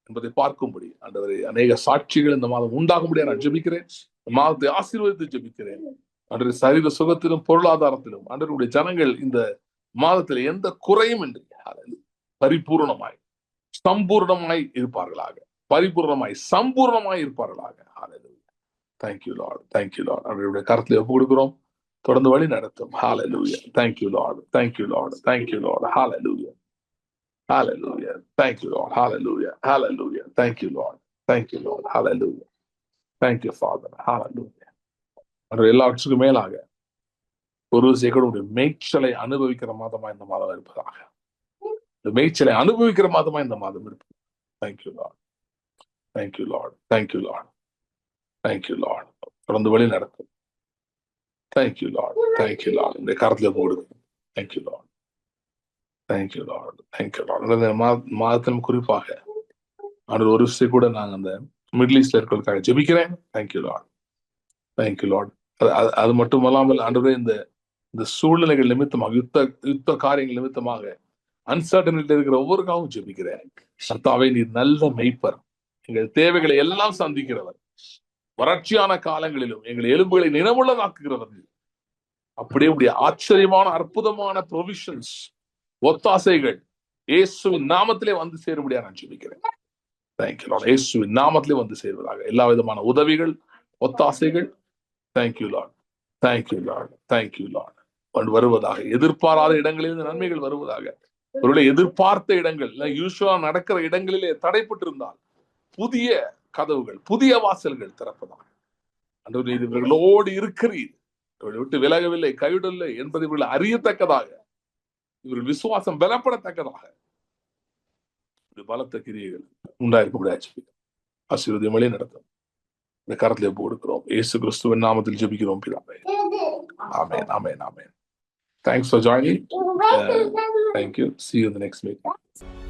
என்பதை பார்க்கும்படி ஆண்டவரே அநேக சாட்சிகள் இந்த மாதம் உண்டாகும்படியா நான் ஜெபிக்கிறேன். இந்த மாதத்தை ஆசீர்வதித்து ஜெபிக்கிறேன். ஆண்டவரே சரீர சுகத்திலும் பொருளாதாரத்திலும் ஆண்டவருடைய ஜனங்கள் இந்த மாதத்தில் எந்த குறையும் இன்றி பரிபூர்ணமாய் சம்பூர்ணமாய் இருப்பார்களாக, பரிபூர்ணமாய் சம்பூர்ணமாய் இருப்பார்களாக. Thank you lord, thank you lord. அவருடைய கருத்தில் ஒப்பு கொடுக்கிறோம், தொடர்ந்து வழி நடத்தும். ஹalleluya. Thank you Lord, thank you Lord, thank you Lord. Hallelujah, hallelujah. Thank you Lord, hallelujah, hallelujah. Thank you Lord, thank you Lord. Hallelujah, thank you Father. Hallelujah. எல்லாவற்றுக்கும் மேலாக ஒரு சேகருடைய மேய்ச்சலை அனுபவிக்கிற மாதமா இந்த மாதம் இருப்பதாக, இந்த மேய்ச்சலை அனுபவிக்கிற மாதமா இந்த மாதம் இருப்பது. Thank you Lord, thank you Lord, thank you Lord, thank you Lord. தொடர்ந்து வழி நடத்தும். Thank you Lord, thank you Lord. இந்த கருத்துல போடுது. Thank you Lord, thank you Lord, thank you Lord. இந்த மாதத்தின் குறிப்பாக ஒரு விஷயம் கூட நாங்கள் அந்த மிடில் ஈஸ்ட்ல இருக்கிறதுக்காக ஜெபிக்கிறேன். Thank you Lord, thank you Lord. அது மட்டுமல்லாமல் ஆண்டவரே, இந்த சூழ்நிலைகள் நிமித்தமாக, யுத்த காரியங்கள் நிமித்தமாக அன்சர்டனிட்டி இருக்கிற ஒவ்வொருக்காகவும் ஜெபிக்கிறேன். கர்த்தாவே, நீர் நல்ல மெய்ப்பர், எங்கள் தேவைகளை எல்லாம் சந்திக்கிறவர், வறட்சியான காலங்களிலும் எங்கள் எலும்புகளை நினைவுள்ளதாக்குகிறவர்கள். அப்படியே உடைய ஆச்சரியமான அற்புதமான ப்ரொவிஷன்ஸ், ஒத்தாசைகள் இயேசுவின் நாமத்திலே வந்து சேரும்படியா நான் ஜெபிக்கிறேன். Thank you lord. இயேசுவின் நாமத்திலே வந்து சேர்வதாக எல்லா விதமான உதவிகள், ஒத்தாசைகள். Thank you lord, thank you lord, thank you lord. வருவதாக, எதிர்பாராத இடங்களில் நன்மைகள் வருவதாக. ஒருவேளை எதிர்பார்த்த இடங்கள், யூசுவலா நடக்கிற இடங்களிலே தடைப்பட்டிருந்தால் புதிய கதவுகள், புதிய வாசல்கள் திறப்பதாக. அன்று இவர்களோடு இருக்கிறீர், இவர்களை விட்டு விலகவில்லை, கைவிடவில்லை என்பதை இவர்கள் அறியத்தக்கதாக, இவர்கள் விசுவாசம் பலப்படத்தக்கதாக பலத்த கிரியைகள் உண்டாயிருக்க ஆசீர்வாதம் வழி நடத்தும். இந்த கரத்திலே போடுக்கிறோம், இயேசு கிறிஸ்துவின் நாமத்தில் ஜெபிக்கிறோம் பிதாவே. ஆமென், ஆமென், ஆமென். Thanks for joining. Thank you. See you in the next meeting.